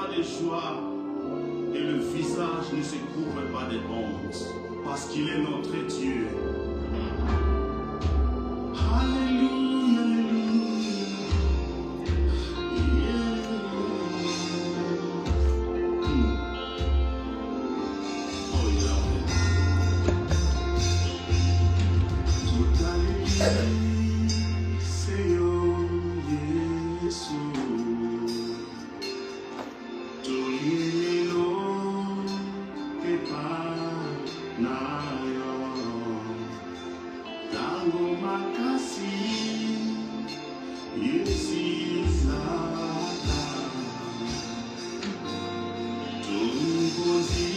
pas de joie et le visage ne se couvre pas de honte, parce qu'il est notre Dieu. Alléluia, alléluia. Oh, toute aléluia, Seigneur Jésus. Tolino que panayo, tango makasi, yesizata, tungozi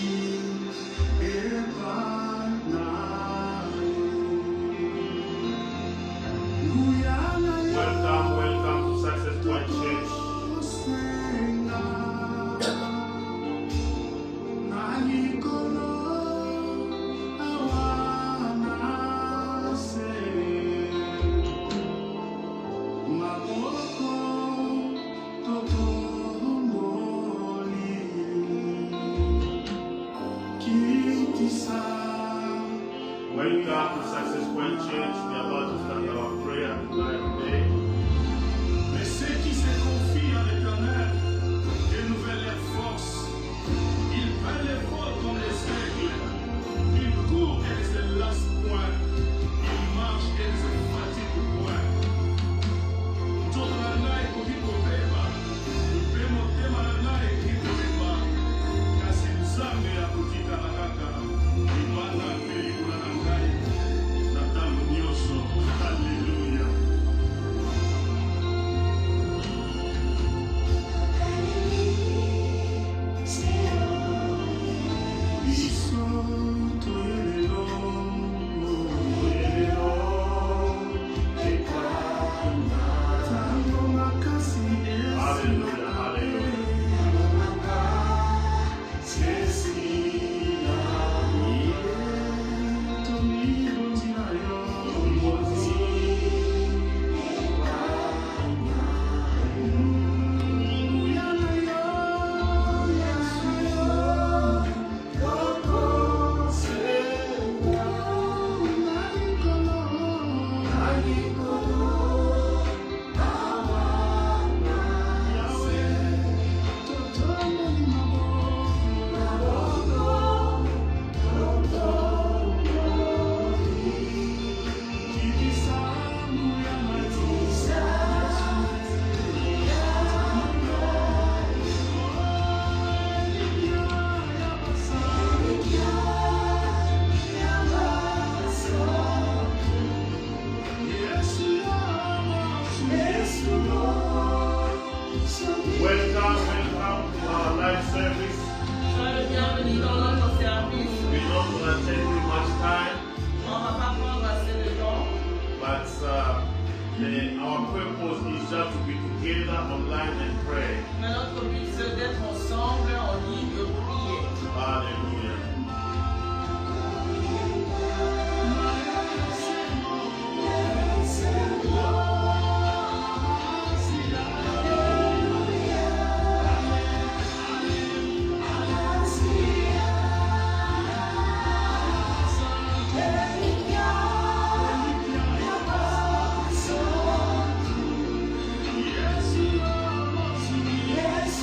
Welcome, welcome to Success Point Church. Welcome to Success Point Church. We are about to start our prayer today. Mais ceux qui se confient en l'Éternel renouvellent leurs forces. Ils prennent les vols comme les aigles. Ils courent et ne se lassent point. Ils marchent et ne se fatiguent point. Totalana ekokikobeba. Motema na ngai ekokibeba. Kasi Nzambe akotikala kaka. Libanda mpe likolo na ngai. Na ntango nyonso. Alleluia. Our purpose is just to be together online and pray. Mais notre but c'est d'être ensemble en ligne et prier. Hallelujah. Yes,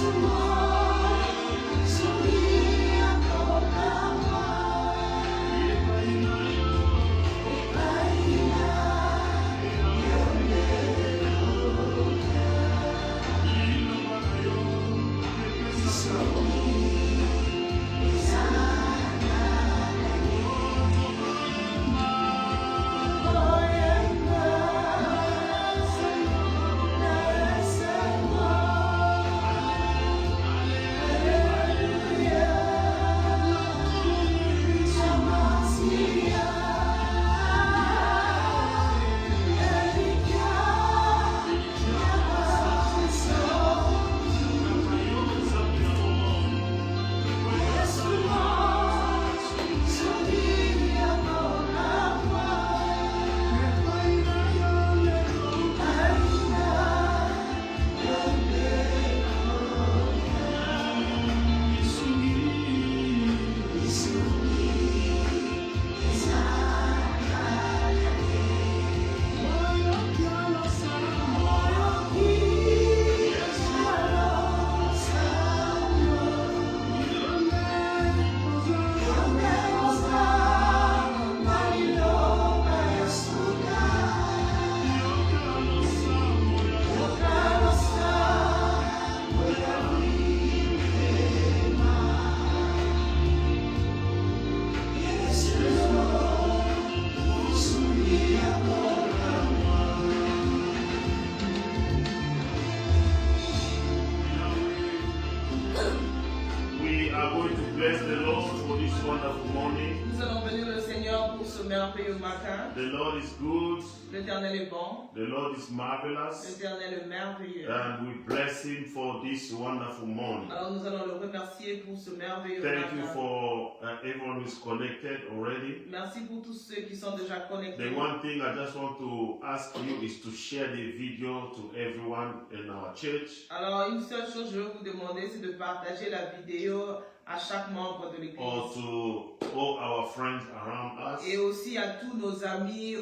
morning. Nous allons bénir le Seigneur pour ce merveilleux matin. The Lord is good. L'Éternel est bon. The Lord is marvelous. L'Éternel est merveilleux. And we bless Him for this wonderful morning. Alors nous allons le remercier pour ce merveilleux Thank you matin. for everyone who is connected already. Merci pour tous ceux qui sont déjà connectés. The one thing I just want to ask you is to share the video to everyone in our church. Alors une seule chose je vais vous demander, c'est de partager la vidéo à chaque membre de Or l'église. to all our friends around us. Et aussi à tous nos amis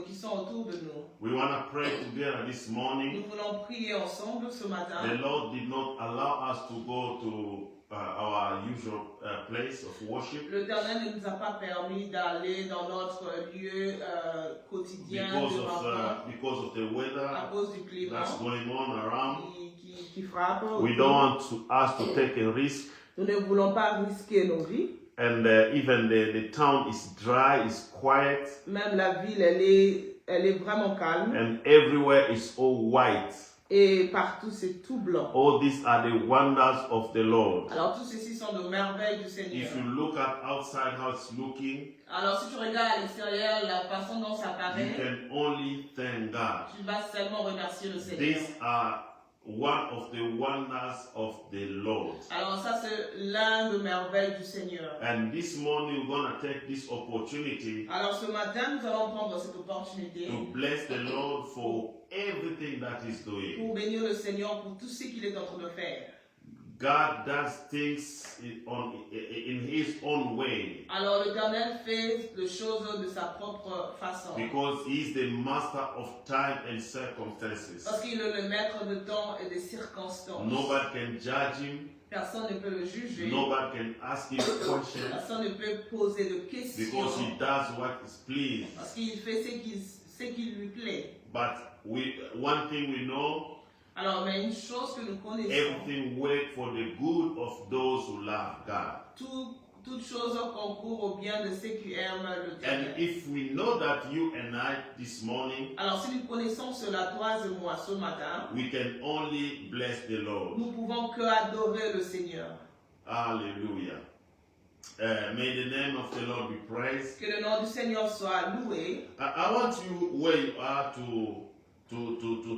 qui sont autour de nous. We want to pray together this morning. Nous voulons prier ensemble ce matin. The Lord did not allow us to go to our usual place of worship L'Éternel ne nous a pas permis d'aller dans notre lieu quotidien de rencontre because of the à weather cause du climat that's going on around. qui frappe. We don't want us to take a risk. Nous ne voulons pas risquer nos vies. And even the town is dry, is quiet, Même la ville, elle est vraiment calme. and everywhere is all white. Et partout, c'est tout blanc. All these are the wonders of the Lord. Alors, tout ceci sont de merveilles du Seigneur. If you look at outside how it's looking, Alors, si tu regardes à l'extérieur, la façon dont ça you paraît, can only thank God. tu vas seulement remercier le Seigneur. These are one of the wonders of the Lord. Alors, ça, c'est l'un des merveilles du Seigneur. And this morning we're going to take this opportunity Alors, ce matin, nous allons prendre cette opportunité to bless the Lord for everything that He's doing. pour bénir le Seigneur pour tout ce qu'il est en train de faire. God does things in His own way Alors, l'Éternel fait les choses de sa propre façon. because He is the master of time and circumstances. Parce qu'il est le maître de temps et des circonstances. Nobody can judge Him. Personne ne peut le juger. Nobody can ask Him questions Personne ne peut poser de questions. because He does what is pleased. Parce qu'il fait ce qui lui plaît. But one thing we know, Alors, mais une chose que nous connaissons, everything works for the good of those who love God. toute chose concourt au bien de ceux qui aiment le And Seigneur. if we know that you and I this morning, Alors, si nous connaissons cela, toi et moi, ce matin, we can only bless the Lord. nous pouvons que adorer le Seigneur. Hallelujah. May the name of the Lord be praised. Que le nom du Seigneur soit loué. I want you where you are to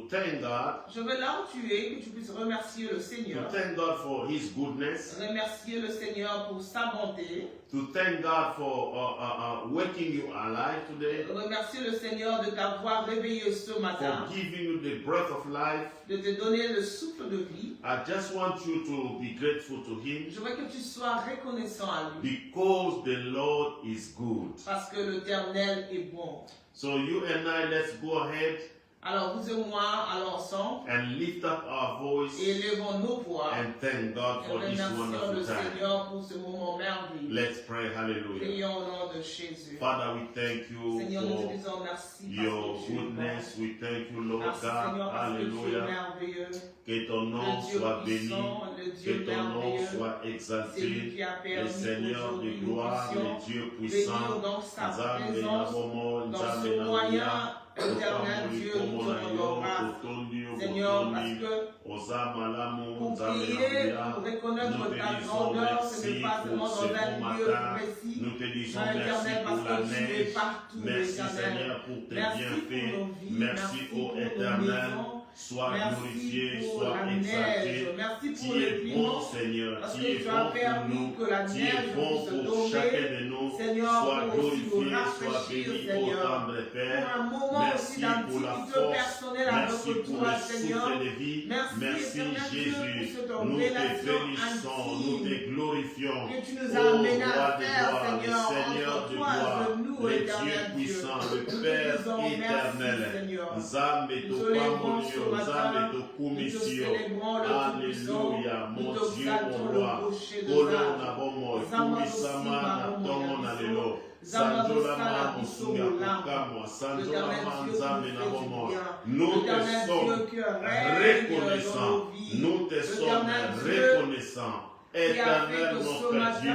thank God, Je veux là où tu es, que tu puisses remercier le to Seigneur. thank God for His goodness, Remercier le Seigneur pour sa bonté. to thank God for waking you alive today, Remercier le Seigneur de t'avoir réveillé ce matin, for giving you the breath of life. de te donner le souffle de vie. I just want you to be grateful to Him Je veux que tu sois reconnaissant à lui, because the Lord is good. parce que l'Éternel est bon. So you and I, let's go ahead Alors vous et moi, allons ensemble and lift up our voice et élevons nos voix and thank God et for this remercions le wonderful time. Seigneur pour ce moment merveilleux. Let's pray. Hallelujah. Prions au nom de Jésus. Father, we thank you Seigneur, nous te for disons merci your parce que tu es bon. goodness. We thank you, Lord Merci God. Seigneur parce que tu es Hallelujah. merveilleux. Que ton nom Le Dieu soit béni. puissant, le Que Dieu ton nom merveilleux. soit C'est lui exalté. qui a Le permis Seigneur de qu'aujourd'hui nous gloire, puissions le Dieu venir puissant. dans sa Nzambe na présence, bomo, dans Nzambe ce na moyen lia. éternel Dieu, nous te rendons grâce. Seigneur, parce que pour prier, pour reconnaître ta grandeur, ce n'est pas seulement dans un lieu précis, nous te disons mais merci éternel, parce pour la que tu es neige. partout, Merci éternel. Seigneur pour tes Merci bienfaits. pour nos vies, Merci merci ô pour nos éternel. maisons. Sois Merci glorifié, pour sois la exalté. neige, merci pour Tu le es bon climat, Seigneur, parce tu que es tu bon as pour permis nous, que la tu neige es bon puisse pour tomber. chacun de nous. Seigneur, Sois pour aussi nous glorifié, sois rafraîchir, béni, ô Seigneur. tendre Père. Pour un moment aussi Merci pour la d'intimité force, personnelle avec merci pour toi, le Seigneur. souffle de vie. Merci, Merci éternel Dieu, Jésus, pour cette nous te relation bénissons, nous intime te glorifions. que tu nous Ô as amené roi à de faire, gloire, le Seigneur, Seigneur entre de toi gloire, et nous, le Dieu éternel Dieu. puissant, le Nous Père te disons éternel. merci, Seigneur. Nzambe Nous te lèvons ce topambolio, matin, Nzambe nous te tokumisio. célébrons le Tout-Puissant, Alléluia, nous mon Dieu, t'exaltons mon le roi. rocher de Kolo Zab. na bomo, Zama kumisama Bosima, na Bomo tomo na Yabiso. lelo. Zama Sanjola Bosala, ma Biso, musunga Molam. kukamwa, sanjola L'Éternel ma Dieu nzambe qui na fait du bomo. bien. Nous te L'Éternel sommes Dieu qui règne dans reconnaissants. nos vies. Nous te sommes L'Éternel Dieu reconnaissants. qui a fait Éternel que ce notre matin, Dieu.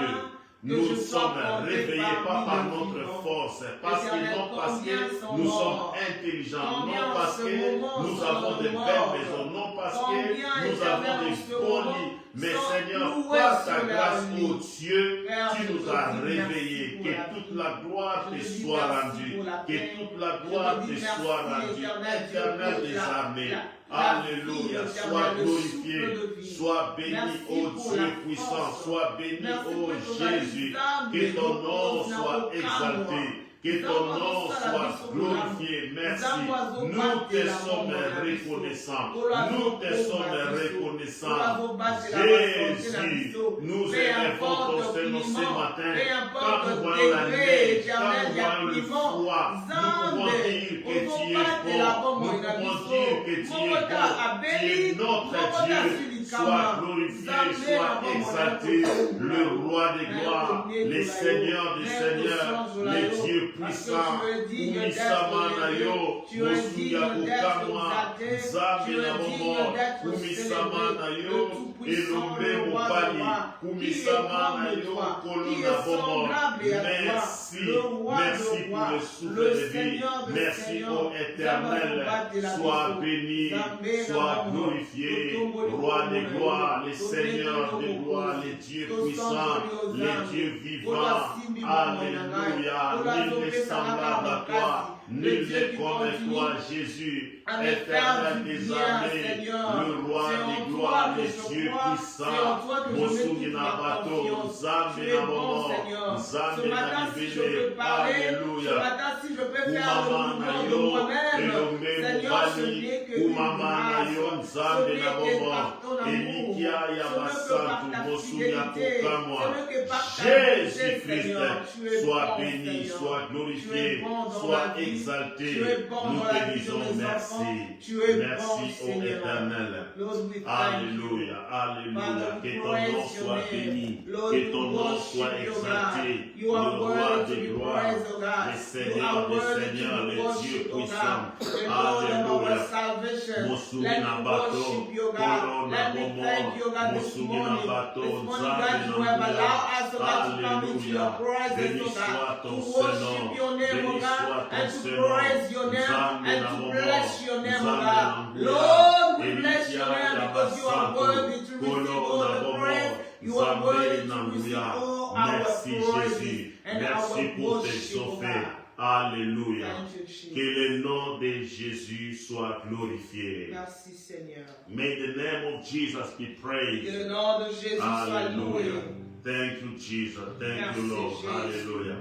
nous sommes réveillés pas par notre force, parce que nous sommes intelligents, non parce que nous avons de belles maisons, non parce que nous avons des beaux lits, mais Seigneur, par ta grâce, ô Dieu, tu nous as réveillés. Que toute la gloire te soit rendue, que toute la gloire te soit rendue, Éternel des armées. Alléluia, sois glorifié, sois béni, ô Dieu puissant, sois béni, ô Jésus, que ton nom soit exalté. Que ton nom soit glorifié. Merci. Nous te sommes reconnaissants. Nous te sommes reconnaissants. Jésus, nous élevons ton nom ce matin. Quand nous voyons la neige, quand nous voyons le froid, nous pouvons dire que tu es bon. Nous pouvons dire que tu es bon. Tu es notre Dieu. Sois glorifié, sois exalté, le roi des gloires, le Seigneur des seigneurs, le Dieu puissant. Kumisamanayo, Mosuya Kukamwa, Zamina Momo, Kumisamanayo, Elombe Mopani, Kumisamanayo, Kolona Bomo. Merci, merci pour le souffle de vie. Merci, ô Éternel. Sois béni, sois glorifié, roi des gloires, les seigneurs des gloires, les dieux puissants, les dieux vivants. Alléluia. Nul n'est semblable à toi, nul n'est comme toi, Jésus, éternel des armées, le roi des gloires, les dieux puissants. Mosumina Bato, Zamina Momo, Zamina Bibele. Alléluia. Umama Nayo, Elombe Mubali, Umama Nayo, Zamina Momo, Elikia Yabasantu, Mosuya Kukamwa. Jésus-Christ, sois béni, sois glorifié, sois exalté. Nous te disons merci. Merci au Éternel. Alléluia, alléluia. Que ton nom soit béni, que ton nom soit exalté. Le roi des gloires, le Seigneur des seigneurs, le Dieu puissant. Alléluia. Musumina Bato, Corona Momo, Musumina Bato, Alléluia. Béni soit ton Saint-Nom. Béni soit ton Saint-Nom. Lord, we bless your name because you are worthy to receive all the praise. You are worthy to receive all our praise and our worship. Alléluia. Que le nom de Jésus soit glorifié. Merci Seigneur. May the name of Jesus be praised. Que le nom de Jésus soit loué. Thank you, Jesus. Thank Merci, you, Lord. Jésus. Hallelujah.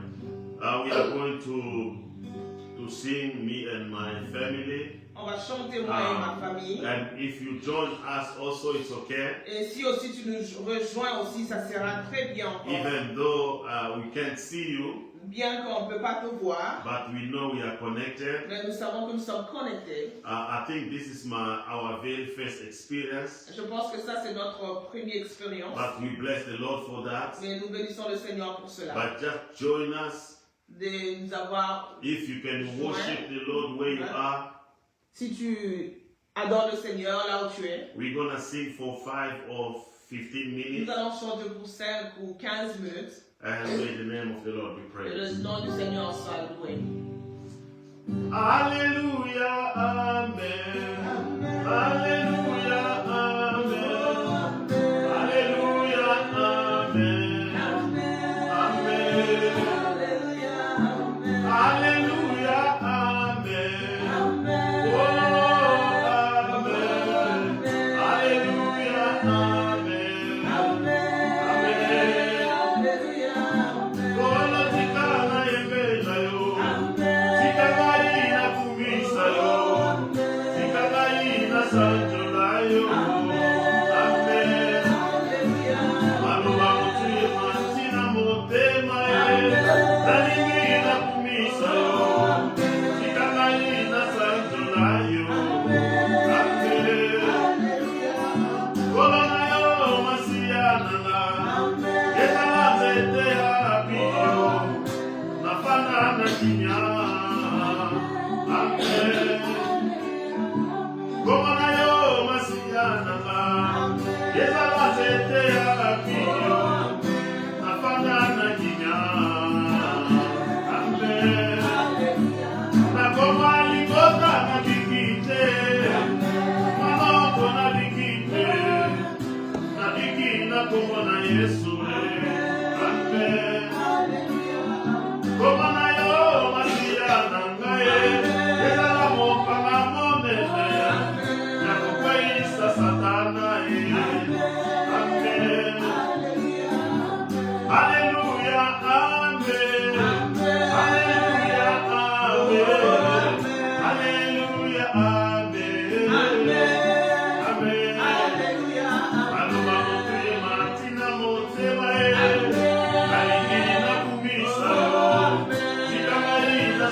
We are going to sing, me and my family. On va chanter moi et ma famille. And if you join us also, it's okay. Et si aussi tu nous rejoins aussi, ça sera très bien encore. Even though we can't see you, bien qu'on ne peut pas te voir, but we know we are connected. Mais nous savons que nous sommes connectés. I think this is our very first experience. Je pense que ça c'est notre première expérience. But we bless the Lord for that. Mais nous bénissons le Seigneur pour cela. But just join us. De nous avoir. If you can worship the Lord where you are. Si tu adores le Seigneur là où tu es. We're gonna sing for 5 or 15 minutes. Nous allons chanter pour 5 ou 15 minutes. And may the name of the Lord be praised. Et le nom du Seigneur soit loué. Alléluia, amen. Amen. Alléluia, amen. Alléluia, amen. Amen. Amen. Alléluia, amen. Amen. Oh, amen. Alléluia, amen. Amen. Kola tikana yembeza yo. Tikana ina kumisa yo. Tikana ina sanjola yo. Amen. Maluba mutuye mantina motema ye. Talingi ina kumisa yo. Tikana ina sanjola yo. Amen. Kola na yo masiyana na. Yeta zete ya biyo. Nafana na kinya. Amen. Kola na yo masiyana na. Yeta zete ya biyo. Nafana na kinya.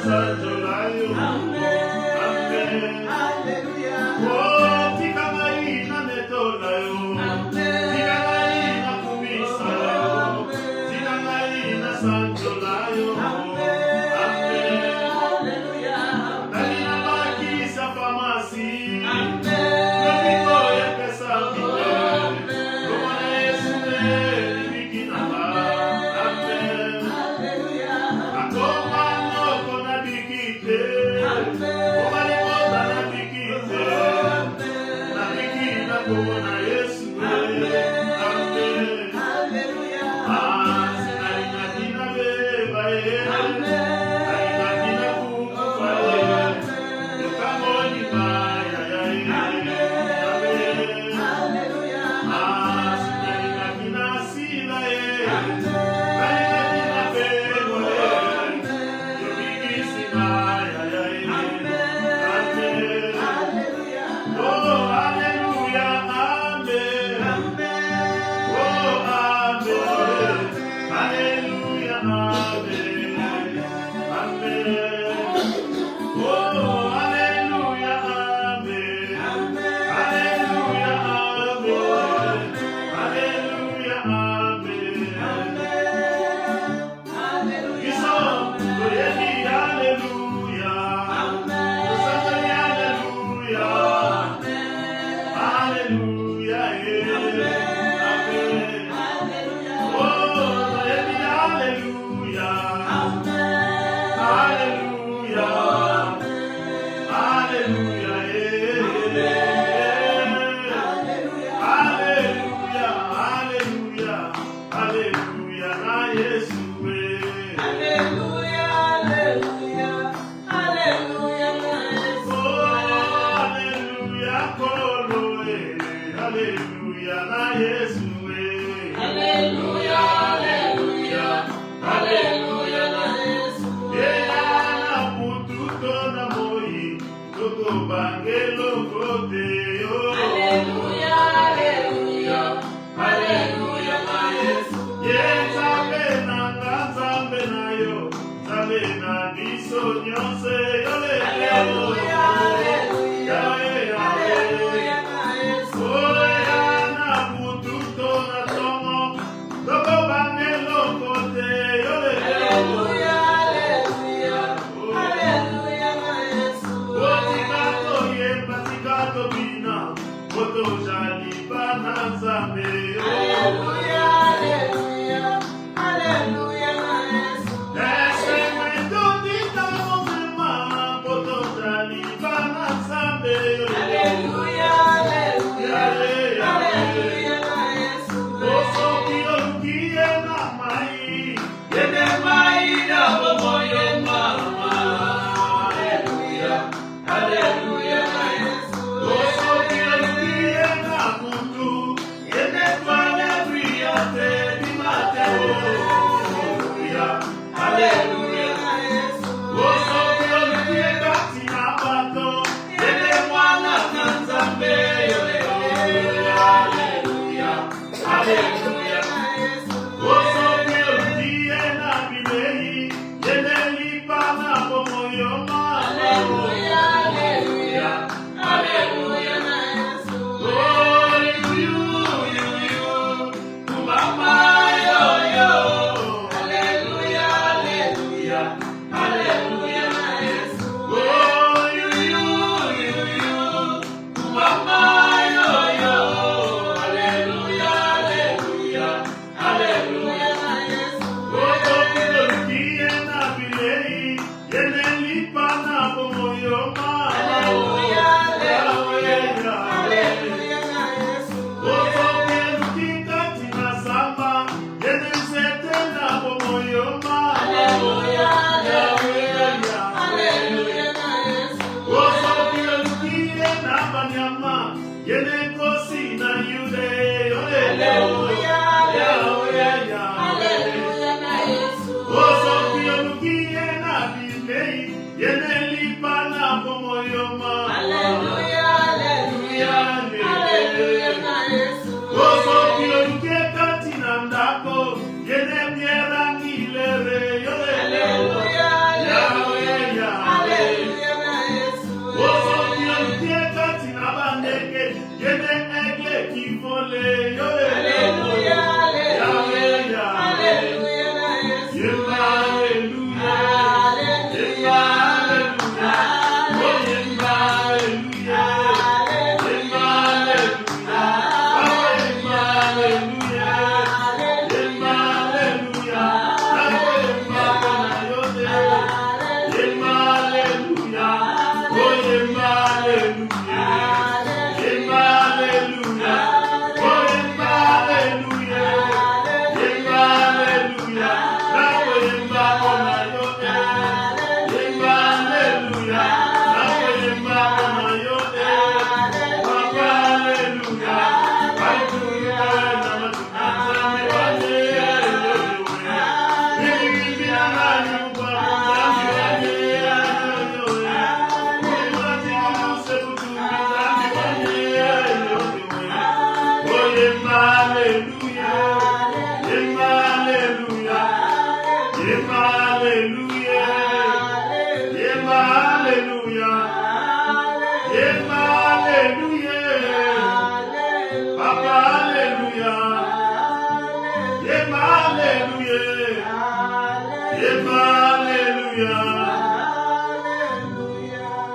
Hallelujah,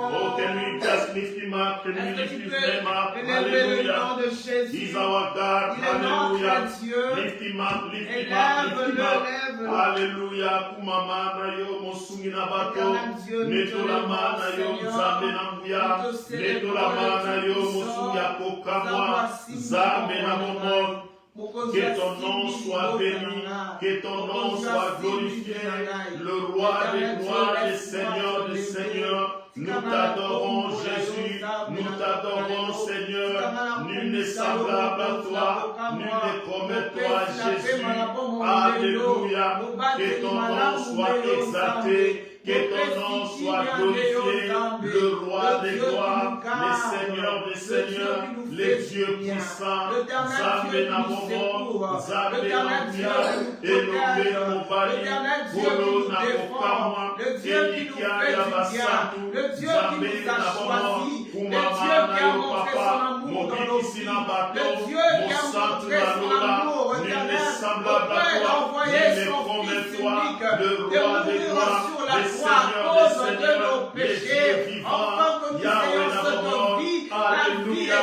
Oh, can we just lift him up? Can we lift his name up? Hallelujah. He's our God. Hallelujah. Lift him up, lift him up, lift him up. Hallelujah. Kumamana yo mosungi na bato. Netolamana yo nzambe na mbuya. Netolamana yo mosungi akokamwa. Nzambe na momon. Que ton nom soit béni, que ton nom soit glorifié, le roi des rois, le Seigneur des seigneurs. Nous t'adorons Jésus, nous t'adorons Seigneur. Nul n'est semblable à toi, nul n'est comme toi Jésus. Alléluia, que ton nom soit exalté. Que ton nom soit glorifié, le roi des rois, le Seigneur des seigneurs, les dieux puissants, Zambé Namomo, Zambé Nampia, Elohé Mobali, Golo Nakokamwa, Elikia Yabasantu, Zambé Namomo, Kumama Nayo Papa, Mobiki Sinabato, Monsantu Nalola, nul n'est semblable à toi, nul n'est comme toi, le roi des rois, le Seigneur des seigneurs, les dieux vivants, Yahweh Namomo, alléluia,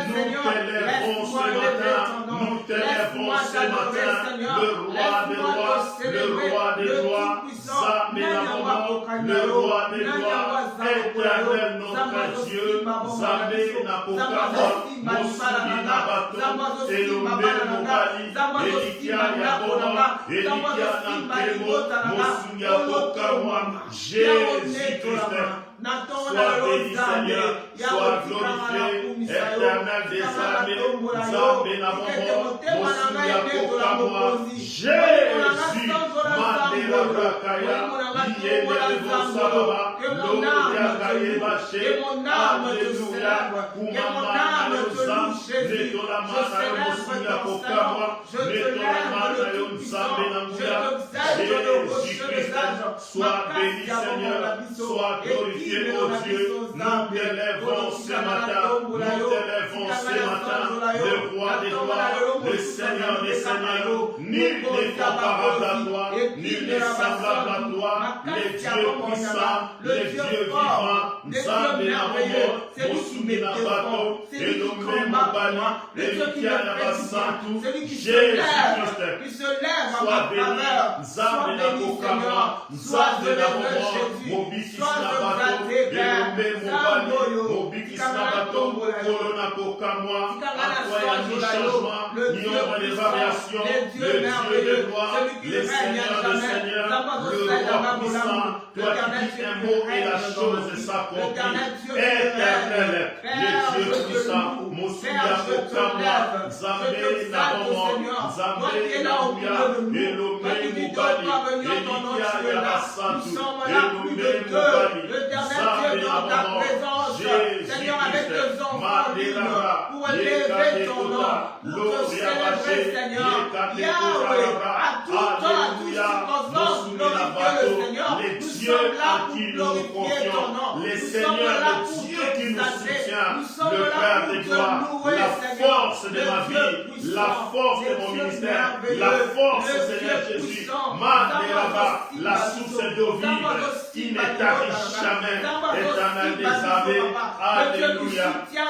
nous t'élèvons ce matin, nous t'élèvons ce matin, le roi des rois, le roi des rois, Zambé Namomo, le roi des rois, éternel notre Dieu, Zambé Napokama, Mosuki Nabato, Elombe Mobali, Elikia Yabona, Elikia Nankemo, Mosuki Apokama, Jésus-Christ. Sois béni Seigneur, sois glorifié, éternel des armées, Zambé Namomo, Mosuya Kokama, Jésus, Mandela Rakaya, Yénélevo Sababa, Loria Kayebaché, Alléluia, Kumama Nayozam, Netolamana Mosuya Kokama, Netolamana Yonzambé Namuya, Jésus-Christ, sois béni Seigneur, sois glorifié. Oh Dieu, nous t'élèvons ce matin, nous t'élèvons ce matin, le roi des rois, le Seigneur des seigneurs, nul n'est comparable à toi, nul n'est semblable à toi, les dieux puissants, les dieux vivants, Nzambe Namomo, Mosume Nabato, Elombe Mobali, Elikia Nabasantu, Jésus-Christ, sois béni, Nzambe Nakokama, Nzambe Namomo, Mobiki Nabato, Elombe Mobali, Mobiki Nabato, Corona Kokamwa, à toi il y a ni changement, ni ombre de variation, le Dieu des rois, le Seigneur des seigneurs, le roi puissant, toi qui dis un mot et la chose s'accomplit, éternel, les dieux puissants, Mosuya Kokamwa, Zambé Namomo, Zambé Namoya, Elombe Mobali, Elikia Yabasantu, Elombe Mobali, Zambé Namomo, Jésus-Christ, Madelara, pour élever ton nom, pour te célébrer, Seigneur, Yahweh, à tout temps, à toute circonstance, glorifier le Seigneur. Nous sommes là pour glorifier ton nom. Les seigneurs, le Dieu qui nous soutient, le Père des gloires, la force de ma vie, la force de mon ministère, la force, Seigneur Jésus, Madelara, la source d'eau vive, qui ne tarit jamais, éternel des armées, alléluia.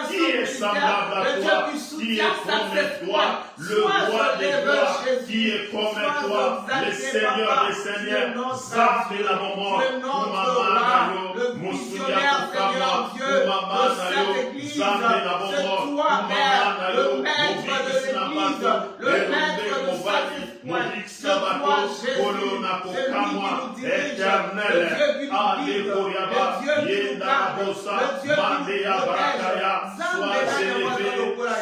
Qui est semblable à toi, qui est comme toi, le roi des rois, qui est comme toi, le Seigneur des seigneurs, Zambé Namomo, Kumama Nayo, Mosuya Kokama, Kumama Nayo, Zambé Namomo, Kumama Nayo, Mobiki Nabato, Elombe Mobali, Mobiki Sabato, Corona Kokamwa, éternel, Alléluia, Yenda Bosa, Mandea Barakaya,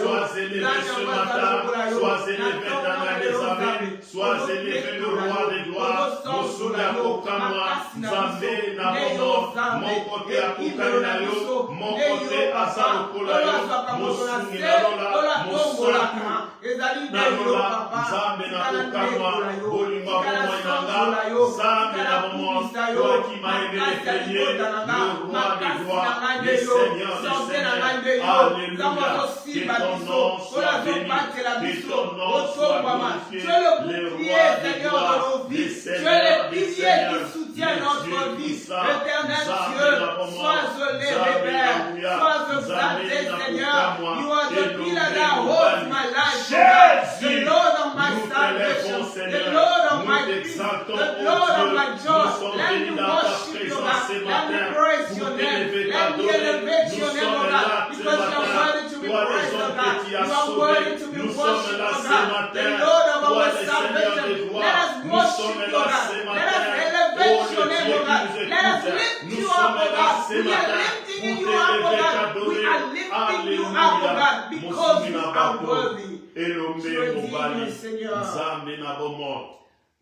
sois élevé ce matin, sois élevé dans les armées, sois élevé le roi des gloires, Mosuya Kokamwa, Zambé Namomo, mon côté à Kukarinayo, mon côté à Sarokolayo, Mosungi Nalola, Mosantu, Nalola, Zambé Nakokamwa, Bolimba Momoinanga, Zambé Namomo, toi qui m'as aimé les premiers, le roi des gloires, le Seigneur des seigneurs, alléluia, que ton nom soit béni, que ton nom soit glorifié, le roi des gloires, le Seigneur des seigneurs, tiens notre vie. Éternel Dieu, sois élevé, Père, sois exalté, Seigneur. You are the pillar that holds my life, the Lord of my salvation, the Lord of my peace, the Lord of my joy. Let me worship you, God. Let me praise your name. Let me elevate your name, oh God, because you are worthy to be praised, oh God. You are worthy to be worshipped, oh God. The Lord of our salvation. Let us worship you, oh God. Let us elevate your name, oh God. Let us lift you up, oh God. We are lifting you up, oh God. We are lifting you up, oh God, because you are worthy. Tu es digne, Seigneur.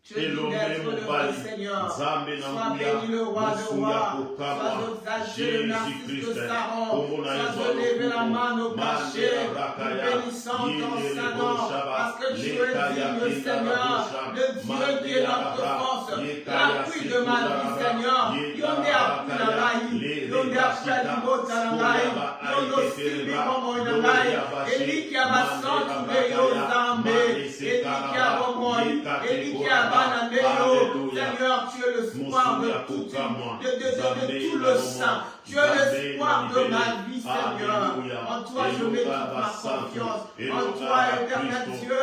Tu es digne d'être le Seigneur. Sois béni le roi de rois. Sois exalté le narcisse de Saron. Sois élevé la main au cachet. Nous bénissons ton Saint-Nom. Parce que tu es digne, Seigneur. Le Dieu qui est notre force. L'appui de ma vie, Seigneur. Yonde appui na ngai. Yonde appui libota na ngai. Yonde simbi momo na ngai. Eli qui a basantu de yo zambe. Eli qui a bomoi. Eli qui a Seigneur, tu es le espoir de tout le saint. Tu es l'espoir de ma vie, Seigneur. En toi, je mets toute ma confiance. En toi, éternel Dieu,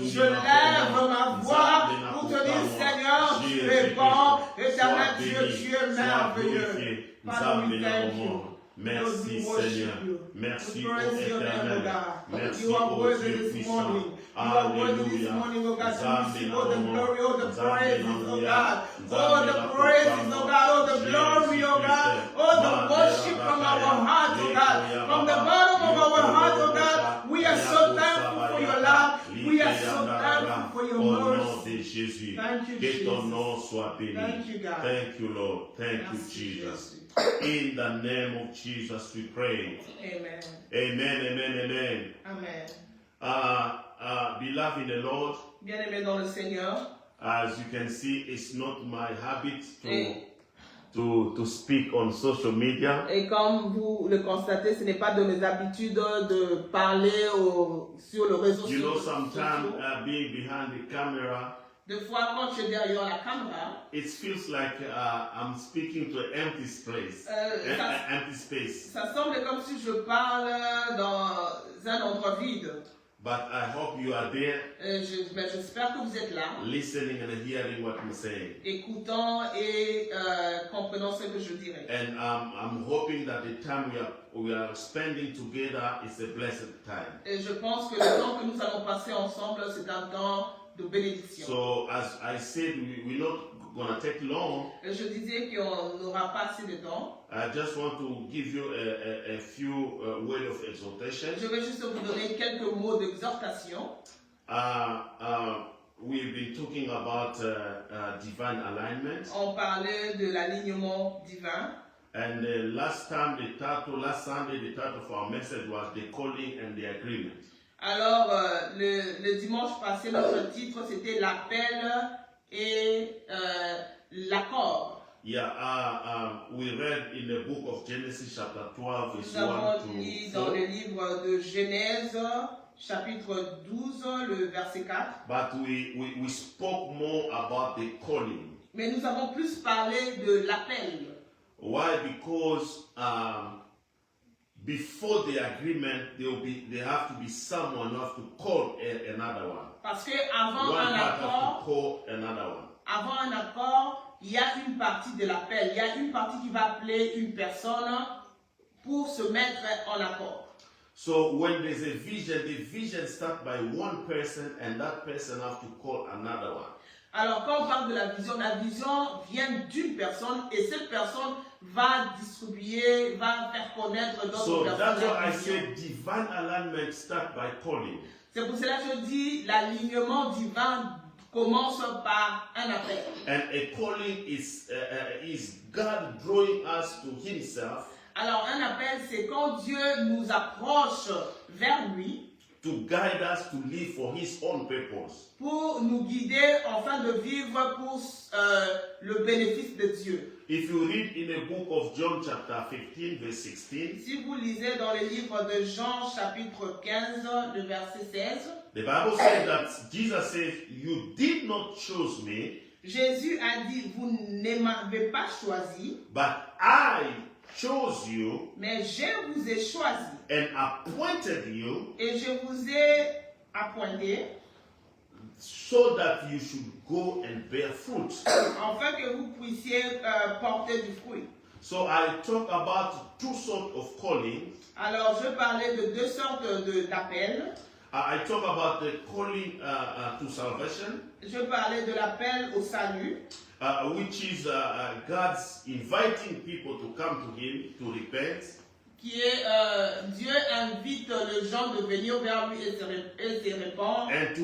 je lève ma voix pour te dire, Seigneur, tu es bon. Éternel Dieu, tu es merveilleux. Father, we thank you. Merci Seigneur, merci au Éternel, merci au Dieu puissant. Alléluia. Au nom de Jésus, que ton nom soit béni. Thank you, Lord. Thank you, Jesus. In the name of Jesus, we pray. Amen. Amen, amen, amen. Amen. Beloved in the Lord, Bien-aimé dans le Seigneur, as you can see, it's not my habit to speak on social media. Et comme vous le constatez, ce n'est pas de mes habitudes de parler sur le réseau social. You know, sometimes being behind the camera, des fois, quand tu es derrière la caméra, it feels like I'm speaking to an empty place. Empty space. Ça semble comme si je parle dans un endroit vide. But I hope you are there. Mais j'espère que vous êtes là. Listening and hearing what I'm saying. Écoutant et comprenant ce que je dirais. And I'm hoping that the time we are spending together is a blessed time. Et je pense que le temps que nous allons passer ensemble, c'est un temps de bénédiction. So as I said, we're not gonna take long. Et je disais qu'on n'aura pas assez de temps. I just want to give you a few words of exhortation. Je vais juste vous donner quelques mots d'exhortation. We've been talking about divine alignment. On parlait de l'alignement divin. And last Sunday, the title of our message was the calling and the agreement. Alors, le dimanche passé, notre titre, c'était l'appel et l'accord. Yeah, we read in the book of Genesis chapter 12, verse 1 to 4. Nous avons lu dans le livre de Genèse, chapitre 12, le verset 4. But we spoke more about the calling. Mais nous avons plus parlé de l'appel. Why? Because before the agreement, there have to be someone who has to call another one. Parce que avant un accord, il y a une partie de l'appel. Il y a une partie qui va appeler une personne pour se mettre en accord. So when there's a vision, the vision starts by one person, and that person has to call another one. Alors, quand on parle de la vision vient d'une personne et cette personne va distribuer, va faire connaître d'autres personnes. So that's why I said divine alignment starts by calling. C'est pour cela que je dis l'alignement divin commence par un appel. And a calling is God drawing us to Himself. Alors, un appel, c'est quand Dieu nous approche vers lui. To guide us to live for His own purpose. Pour nous guider afin de vivre pour le bénéfice de Dieu. If you read in the book of John chapter 15 verse 16. Si vous lisez dans le livre de Jean chapitre 15 le verset 16. The Bible says that Jesus says, "You did not choose me, Jésus a dit, vous ne m'avez pas choisi, but I chose you mais je vous ai choisi and appointed you et je vous ai appointé so that you should go and bear fruit. afin que vous puissiez porter du fruit. So I talk about two sorts of calling. Alors, je parlais de deux sortes d'appels. I talk about the calling to salvation, Je parlais de l'appel au salut, which is God's inviting people to come to Him to repent, qui est Dieu invite les gens de venir vers lui et se répandre, and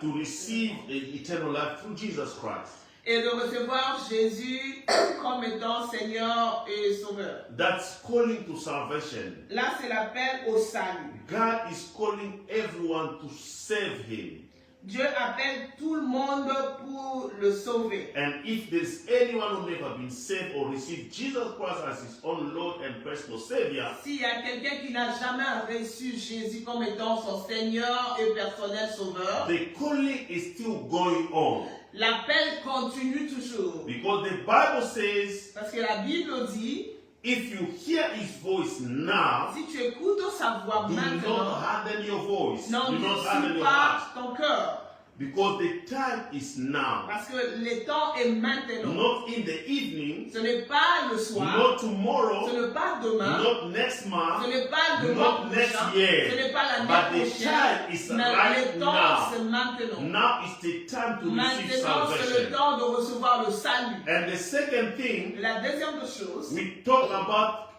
to receive eternal life through Jesus Christ. et de recevoir Jésus comme étant Seigneur et Sauveur. That's calling to salvation. Là, c'est l'appel au salut. God is calling everyone to save Him. Dieu appelle tout le monde pour le sauver. And if there's anyone who never been saved or received Jesus Christ as his own Lord and personal Savior, S'il y a quelqu'un qui n'a jamais reçu Jésus comme étant son Seigneur et personnel Sauveur, the calling is still going on. l'appel continue toujours. Because the Bible says, Parce que la Bible dit, if you hear His voice now, si tu écoutes sa voix do not maintenant, harden your voice. n'en Do not harden durcis your pas heart. ton cœur. Because the time is now. Parce que le temps est maintenant. Not in the evening, Ce n'est pas le soir, not ce tomorrow, n'est pas demain, not next ce month, n'est pas le mois not next prochain, year. ce n'est pas But l'année the prochaine, time is mais right le temps now. c'est maintenant. Now is the time to receive Maintenant c'est le salvation. temps de recevoir le salut. And the second thing, La deuxième chose, we talk about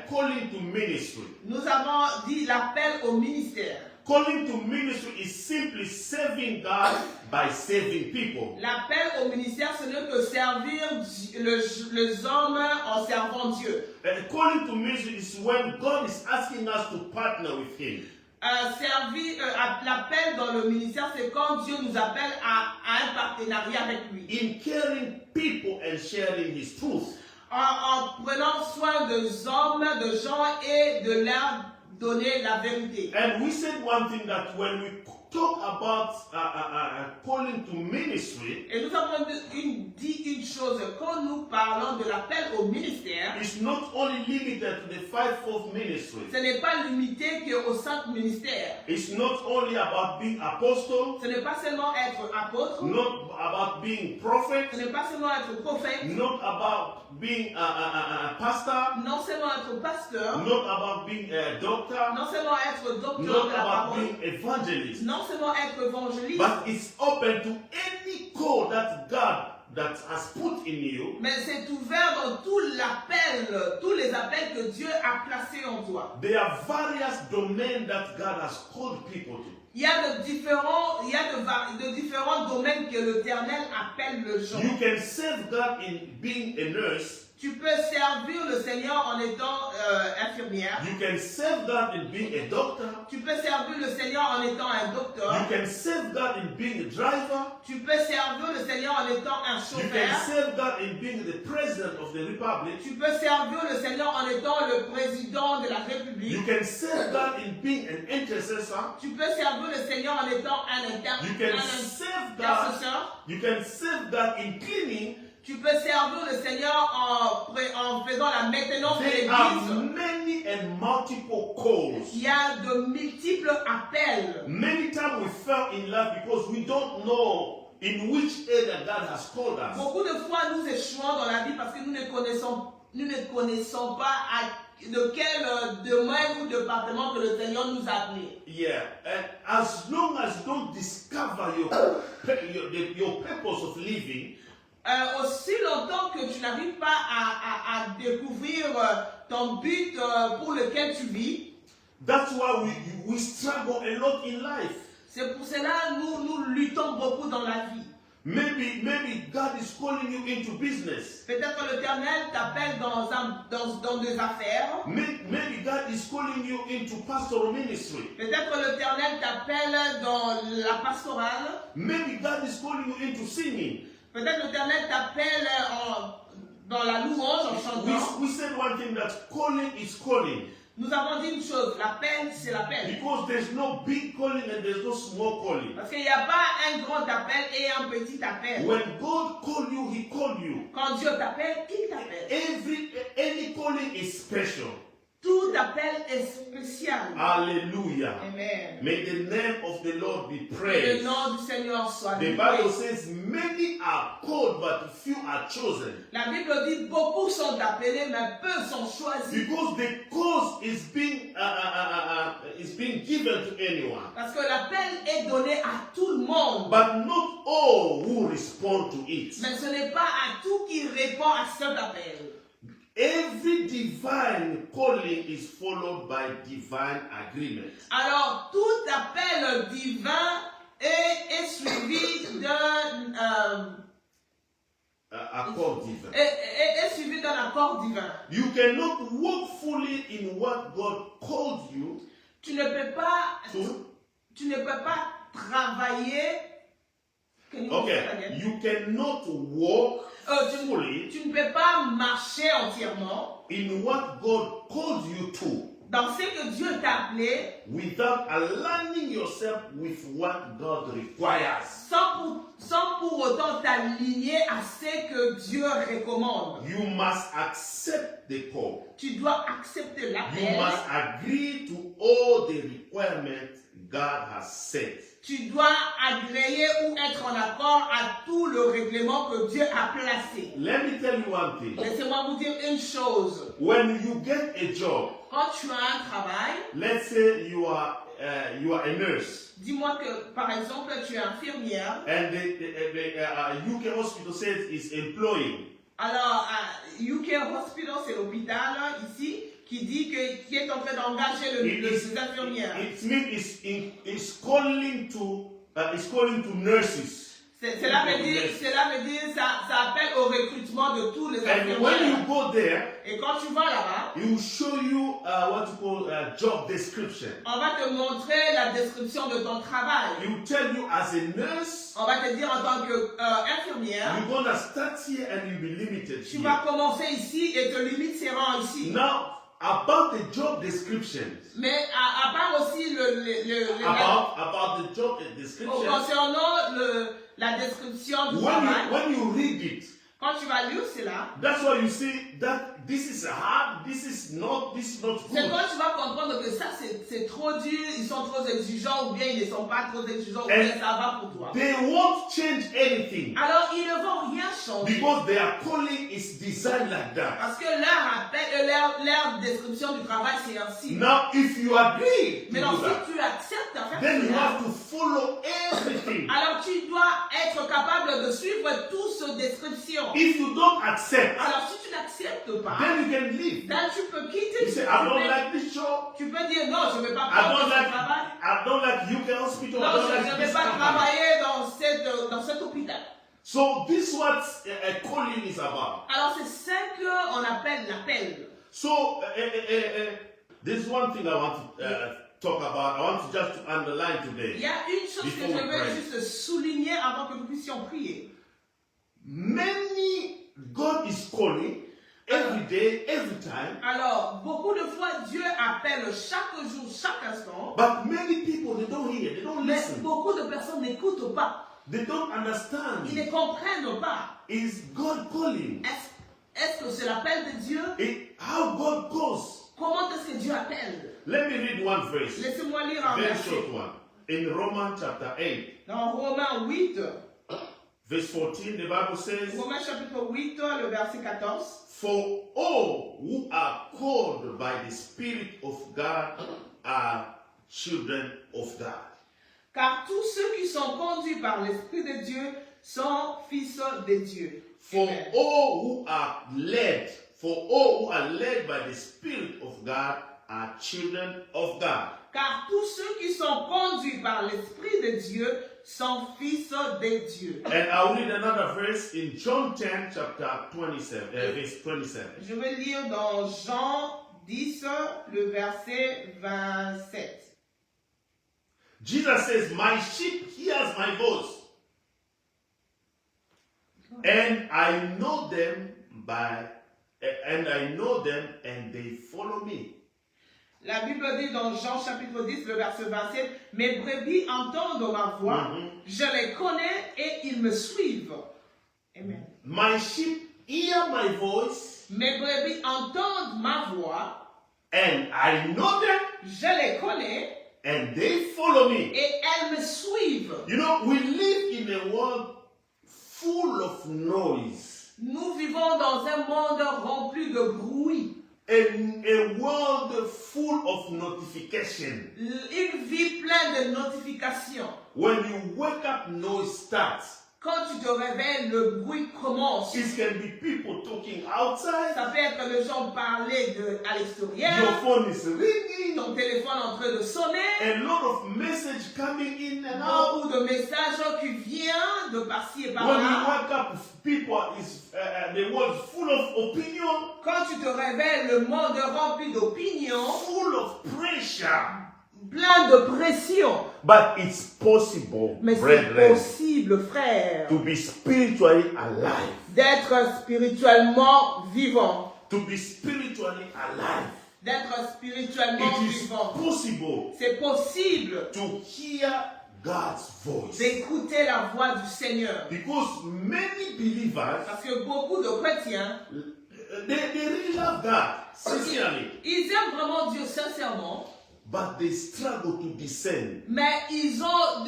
calling to ministry. nous avons dit l'appel au ministère. Calling to ministry is simply serving God by saving people. L'appel au ministère, ce n'est que servir les hommes en servant Dieu. And calling to ministry is when God is asking us to partner with Him. L'appel dans le ministère, c'est quand Dieu nous appelle à un partenariat avec lui. In caring people and sharing His truth. En prenant soin des hommes, de gens et de leur donner la vérité. And we said one thing, that when we talk about calling to ministry, Et nous avons dit une chose, quand nous parlons de l'appel au ministère, it's not only limited to the fivefold ministry. ce n'est pas limité qu'au cinq ministères. It's not only about being apostle, Ce n'est pas seulement être apôtre, not about being prophet, ce n'est pas seulement être prophète, not about being a pastor, non seulement être pasteur, not about being a doctor, non seulement être docteur not de la about parole, being evangelist, non seulement être évangéliste, but it's open to any call that God that has put in you. mais c'est ouvert dans tout l'appel, tous les appels que Dieu a placés en toi. There are various domains that God has called people to. Il y a de différents domaines que l'Éternel appelle le gens. You can serve God in being a nurse. Tu peux servir le Seigneur en étant infirmière. You can serve God in being a doctor. Tu peux servir le Seigneur en étant un docteur. You can serve God in being a driver. Tu peux servir le Seigneur en étant un You can chauffeur. serve God in being the president of the republic. Tu peux servir le Seigneur en étant le président de la République. You can serve God in being an intercessor. Tu peux servir le Seigneur en étant un You can serve God. intercesseur. You can serve God in cleaning. Tu peux servir le Seigneur en faisant la maintenance de There are l'église. many and multiple calls. Il y a de multiples appels. Many times we fell in love because we don't know in which area God has called us. Beaucoup de fois, nous échouons dans la vie parce que nous ne connaissons pas de quel domaine ou département que le Seigneur nous a appelés. Yeah, and as long as you don't discover your purpose of living, Aussi longtemps que tu n'arrives pas à découvrir ton but pour lequel tu vis, that's why we struggle a lot in life. c'est pour cela que nous luttons beaucoup dans la vie. Maybe God is calling you into business. Peut-être l'Éternel t'appelle dans des affaires. Maybe God is calling you into pastoral ministry. Peut-être l'Éternel t'appelle dans la pastorale. Maybe God is calling you into singing. Peut-être l'Éternel t'appelle dans la louange, en chantant. We said one thing, that calling is calling. Nous avons dit une chose, l'appel, c'est l'appel. Because there's no big calling and there's no small calling. Parce qu'il n'y a pas un grand appel et un petit appel. When God called you, He called you. Quand Dieu t'appelle, il t'appelle. Any calling is special. Tout appel est spécial. Hallelujah. Amen. May the name of the Lord be Que praised. le nom du Seigneur soit The loué. Bible says many are called but few are chosen. La Bible dit beaucoup sont appelés mais peu sont choisis. Because the cause is being given to anyone. Parce que l'appel est donné à tout le monde. But not all who respond to it. Mais ce n'est pas à tout qui répond à cet appel. Every divine calling is followed by divine agreement. Alors, tout appel divin est suivi d'un Accord divin. est suivi d'un accord divin. You cannot walk fully in what God called you. Tu ne peux pas travailler. Okay, you cannot walk fully. Tu ne peux pas marcher entièrement In what God called you to. Dans ce que Dieu t'a appelé. Without aligning yourself with what God requires. Sans pour autant t'aligner à ce que Dieu recommande. You must accept the call. Tu dois accepter l'appel. You must agree to all the requirements God has set. Tu dois agréer ou être en accord à tout le règlement que Dieu a placé. Let me tell you one thing. Laissez-moi vous dire une chose. When you get a job, quand tu as un travail, let's say you are a nurse. Dis-moi que, par exemple, tu es infirmière. And the UK hospital says is employing. Alors, UK Hospital, c'est l'hôpital ici qui dit qui est en train d'engager les infirmières. It means it's calling to nurses. Cela veut dire, ça appelle au recrutement de tous les infirmières. And when you go there, et quand tu vas là-bas, it will show you what you call a job description. On va te montrer la description de ton travail. It will tell you as a nurse. On va te dire en tant qu'infirmière. You're gonna start here and you'll be limited. Tu vas commencer ici et te limite ses rangs ici. Now, about the job description. Mais à part aussi about the job description. Concernant la description du travail. When you read it. Quand tu vas lire cela. That's why you see that this is hard, this is not good. C'est quand tu vas comprendre que ça c'est trop dur, ils sont trop exigeants ou bien ils ne sont pas trop exigeants ou bien ça va pour toi. They won't change anything. Alors ils ne vont rien changer. Because their calling is designed like that. Parce que leur description du travail c'est ainsi. Now if you agree to Maintenant do that, si tu acceptes en fait, then you have to follow everything. Alors tu dois être capable de suivre toute cette description. If you don't accept, alors si tu n'acceptes pas, then you can leave. Then tu peux quitter. You say, I don't like this job. Tu peux dire non, je ne vais pas prendre ce travail. I don't like UK Hospital. Non, je ne vais pas travailler dans cet hôpital. So this what a calling is about. Alors c'est ça qu'on appelle l'appel. So there's one thing I want to talk about. I want to just underline today. Il y a une chose que je veux juste souligner avant que nous puissions prier. Many God is calling every day, every time. Alors, beaucoup de fois Dieu appelle chaque jour, chaque instant. But many people they don't hear, they don't listen. Mais beaucoup de personnes n'écoutent pas. They don't understand. Ils ne comprennent pas. Is God calling? Est-ce que c'est l'appel de Dieu? How God calls? Comment est-ce que Dieu appelle? Let me read one verse. Laissez-moi lire un very verset. short one. In Romans chapter 8. Dans Romains 8. Verse 14, the Bible says, Romains chapitre 8, le verset 14. For all who are called by the Spirit of God are children of God. Car tous ceux qui sont conduits par l'Esprit de Dieu sont fils de Dieu. For all who are led by the Spirit of God are children of God. Car tous ceux qui sont conduits par l'Esprit de Dieu sont fils de Dieu. And I'll read another verse in John 10, chapter 27, verse 27. Je vais lire dans Jean 10, le verset 27. Jesus says, my sheep hears my voice, and I know them and they follow me. La Bible dit dans Jean chapitre 10, le verset 27, « Mes brebis entendent ma voix, je les connais et ils me suivent. » Amen. My sheep hear my voice. Mes brebis entendent ma voix. And I know them. Je les connais. And they follow me. Et elles me suivent. You know, we live in a world full of noise. Nous vivons dans un monde rempli de bruit. A world full of notification. Une vie pleine de notifications. When you wake up, noise starts. Quand tu te réveilles, le bruit commence. It can be people talking outside. Ça peut être les gens parler à l'extérieur. Your phone is ringing. Ton téléphone est en train de sonner. A lot of messages coming in and out. Beaucoup de messages qui viennent de par-ci et When you par-là. wake up, people the world full of opinion. Quand tu te réveilles, le monde est rempli d'opinions. Full of pressure. Plein de pression. But it's possible, Mais c'est brethren, possible, frère, to be spiritually alive. d'être spirituellement vivant. To be spiritually alive. D'être spirituellement It is vivant. possible C'est possible to hear God's voice. d'écouter la voix du Seigneur. Because many believers, Parce que beaucoup de chrétiens, they really love God, sincerely. ils aiment vraiment Dieu sincèrement, But they struggle to discern. mais ils ont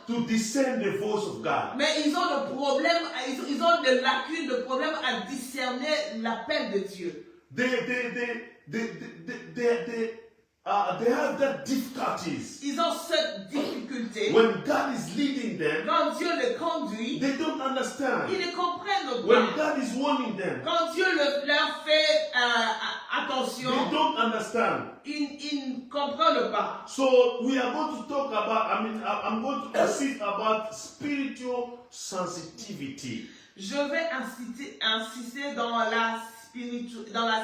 To discern the voice of God. mais ils ont le problème, ils ont des lacunes, de problème à discerner l'appel de Dieu. They have that difficulties. Ils ont cette difficulté. When God is leading them, Quand Dieu les conduit, they don't understand. ils ne comprennent When pas. God is warning them, Quand Dieu leur fait attention, they don't understand. ils ne comprennent pas. So we are going to talk about, I'm going to speak about spiritual sensitivity. Je vais insister dans la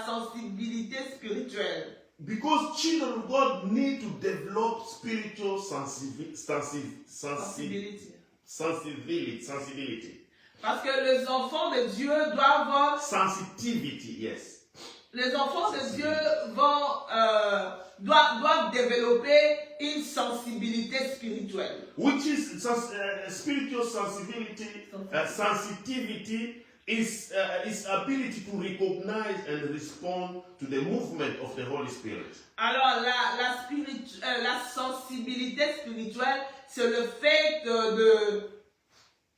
sensibilité spirituelle. Because children of God need to develop spiritual sensibility. Parce que les enfants de Dieu doivent... Sensitivity, yes. Les enfants de Dieu doivent développer une sensibilité spirituelle. Which is spiritual sensibility, sensitivity is ability to recognize and respond to the movement of the Holy Spirit. Alors, la sensibilité spirituelle, c'est le fait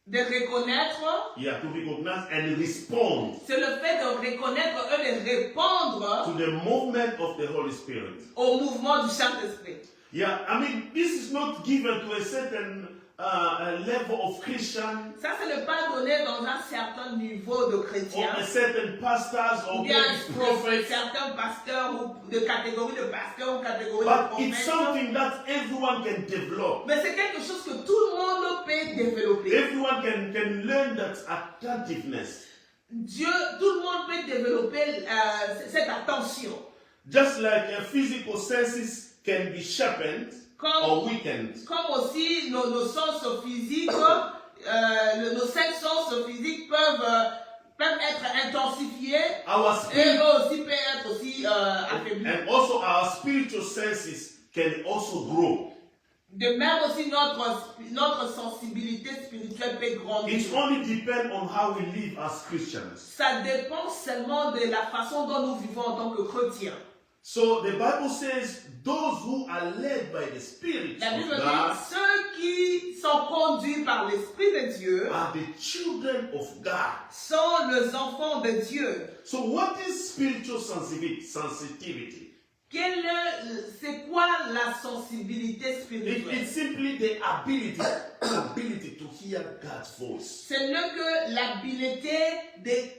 de reconnaître. Yeah, to recognize and respond. C'est le fait de reconnaître et de répondre to the movement of the Holy Spirit. Au mouvement du Saint-Esprit. Yeah, I mean, this is not given to a certain level of Christian. Ça, ce n'est pas donné dans un certain niveau de chrétien. Or a certain pastors or bien prophets. Certains pasteurs ou de catégorie de pasteurs ou catégorie de But prophètes. it's something that everyone can develop. Mais c'est quelque chose que tout le monde peut développer. Everyone can learn that attentiveness. Tout le monde peut développer cette attention. Just like physical senses can be sharpened or weakened. Comme aussi nos sens physiques, nos 5 sens physiques peuvent être intensifiés et aussi peuvent être aussi affaiblis. And also our spiritual senses can also grow. De même aussi notre sensibilité spirituelle peut grandir. It only depends on how we live as Christians. Ça dépend seulement de la façon dont nous vivons en tant que chrétiens. So the Bible says those who are led by the Spirit La Bible of dit God ceux qui sont conduits par l'Esprit de Dieu are the children of God. sont les enfants de Dieu. So what is spiritual sensitivity? C'est quoi la sensibilité spirituelle? It's simply the ability to hear God's voice. Ce n'est que l'habilité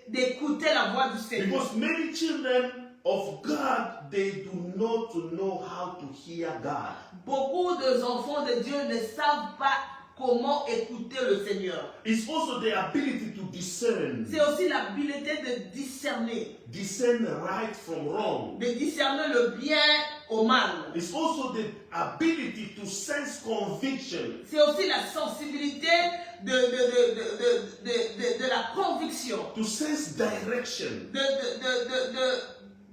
d'écouter la voix du Seigneur. Because many children of God, they do not know how to hear God. Beaucoup d'enfants de Dieu ne savent pas comment écouter le Seigneur. It's also the ability to discern. C'est aussi l'habilité de discerner. Discern right from wrong. De discerner le bien au mal. It's also the ability to sense conviction. C'est aussi la sensibilité de la conviction. To sense direction.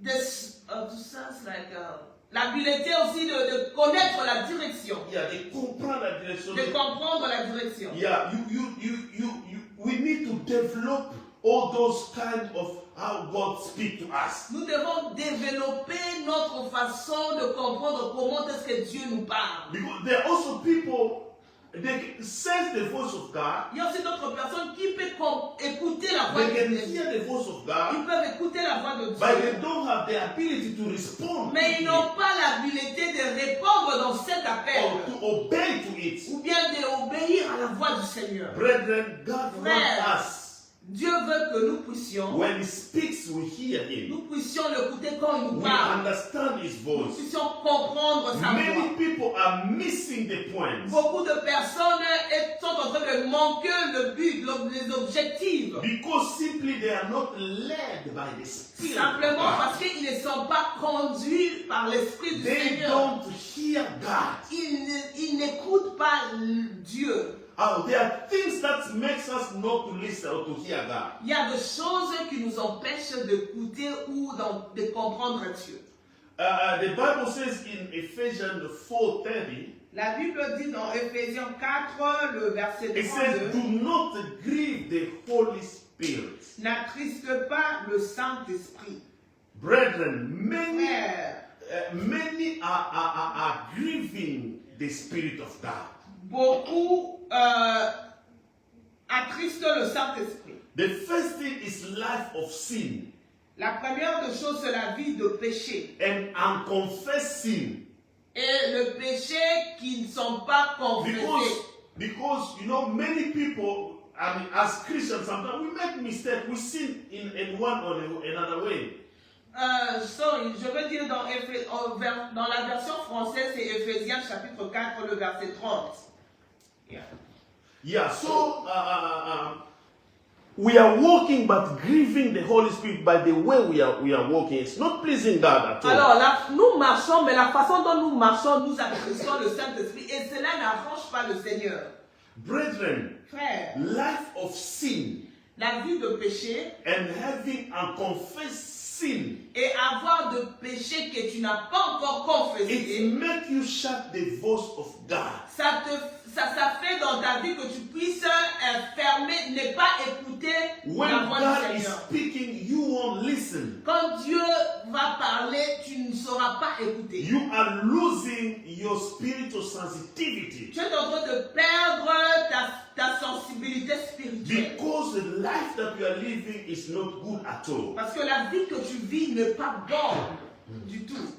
De tout ça, c'est like, l'habileté aussi de connaître la direction. Yeah, de comprendre la direction. De comprendre la direction. Yeah, we need to develop all those kind of how God speaks to us. Nous devons développer notre façon de comprendre comment est-ce que Dieu nous parle. Because there are also people, they sense the voice of God. Il y a aussi d'autres personnes qui peuvent écouter la voix They de can Dieu. hear the voice of God, Ils peuvent écouter la voix de but they Dieu. don't have the ability to respond Mais ils n'ont pas l'habileté de répondre dans cet appel. or to obey to it. Ou bien d'obéir à la voix du Seigneur. Brethren, God Frère, wants us. Dieu veut que nous puissions, When He speaks, we hear Him. nous puissions l'écouter quand il nous We parle. understand His Nous voice. puissions comprendre sa voix. Many people are missing the point Beaucoup de personnes sont en train de manquer le but, les objectifs. because simply they are not led by the Spirit. Simplement parce qu'ils ne sont pas conduits par l'Esprit du They Seigneur. don't hear God. Ils n'écoutent pas Dieu. Oh, there are things that makes us not to listen or to hear God. Il y a des choses qui nous empêchent d'écouter ou de comprendre Dieu. The Bible says in Ephesians 4:30, La Bible dit dans Ephésiens 4, le verset it says, 32, "Do not grieve the Holy Spirit." n'attriste pas le Saint-Esprit. Brethren, many Frères, are grieving the Spirit of God. beaucoup attristent le Saint-Esprit. The first thing is life of sin La première des choses, c'est la vie de péché. and unconfessed sin. Et le péché qui ne sont pas confessés. Because you know, many people, I mean, as Christians, sometimes we make mistakes. We sin in one or another way. Sorry, je veux dire dans la version française, c'est Ephésiens chapitre 4, le verset 30. Yeah, so we are walking but grieving the Holy Spirit by the way we are walking. It's not pleasing God at all. Alors là, nous marchons, mais la façon dont nous marchons, nous attristons le Saint-Esprit et cela n'arrange pas le Seigneur. Brethren, Frère, life of sin la vie de péché and having unconfessed sin, et avoir de péché que tu n'as pas encore confessé, it makes you shut the voice of God. ça fait dans ta vie que tu puisses fermer, ne pas écouter When la voix God du is Seigneur. speaking, you won't listen. Quand Dieu va parler, tu ne sauras pas écouter. You are losing your spiritual sensitivity Tu es en train de perdre ta sensibilité spirituelle. because the life that you are living is not good at all. Parce que la vie que tu vis n'est pas bonne du tout.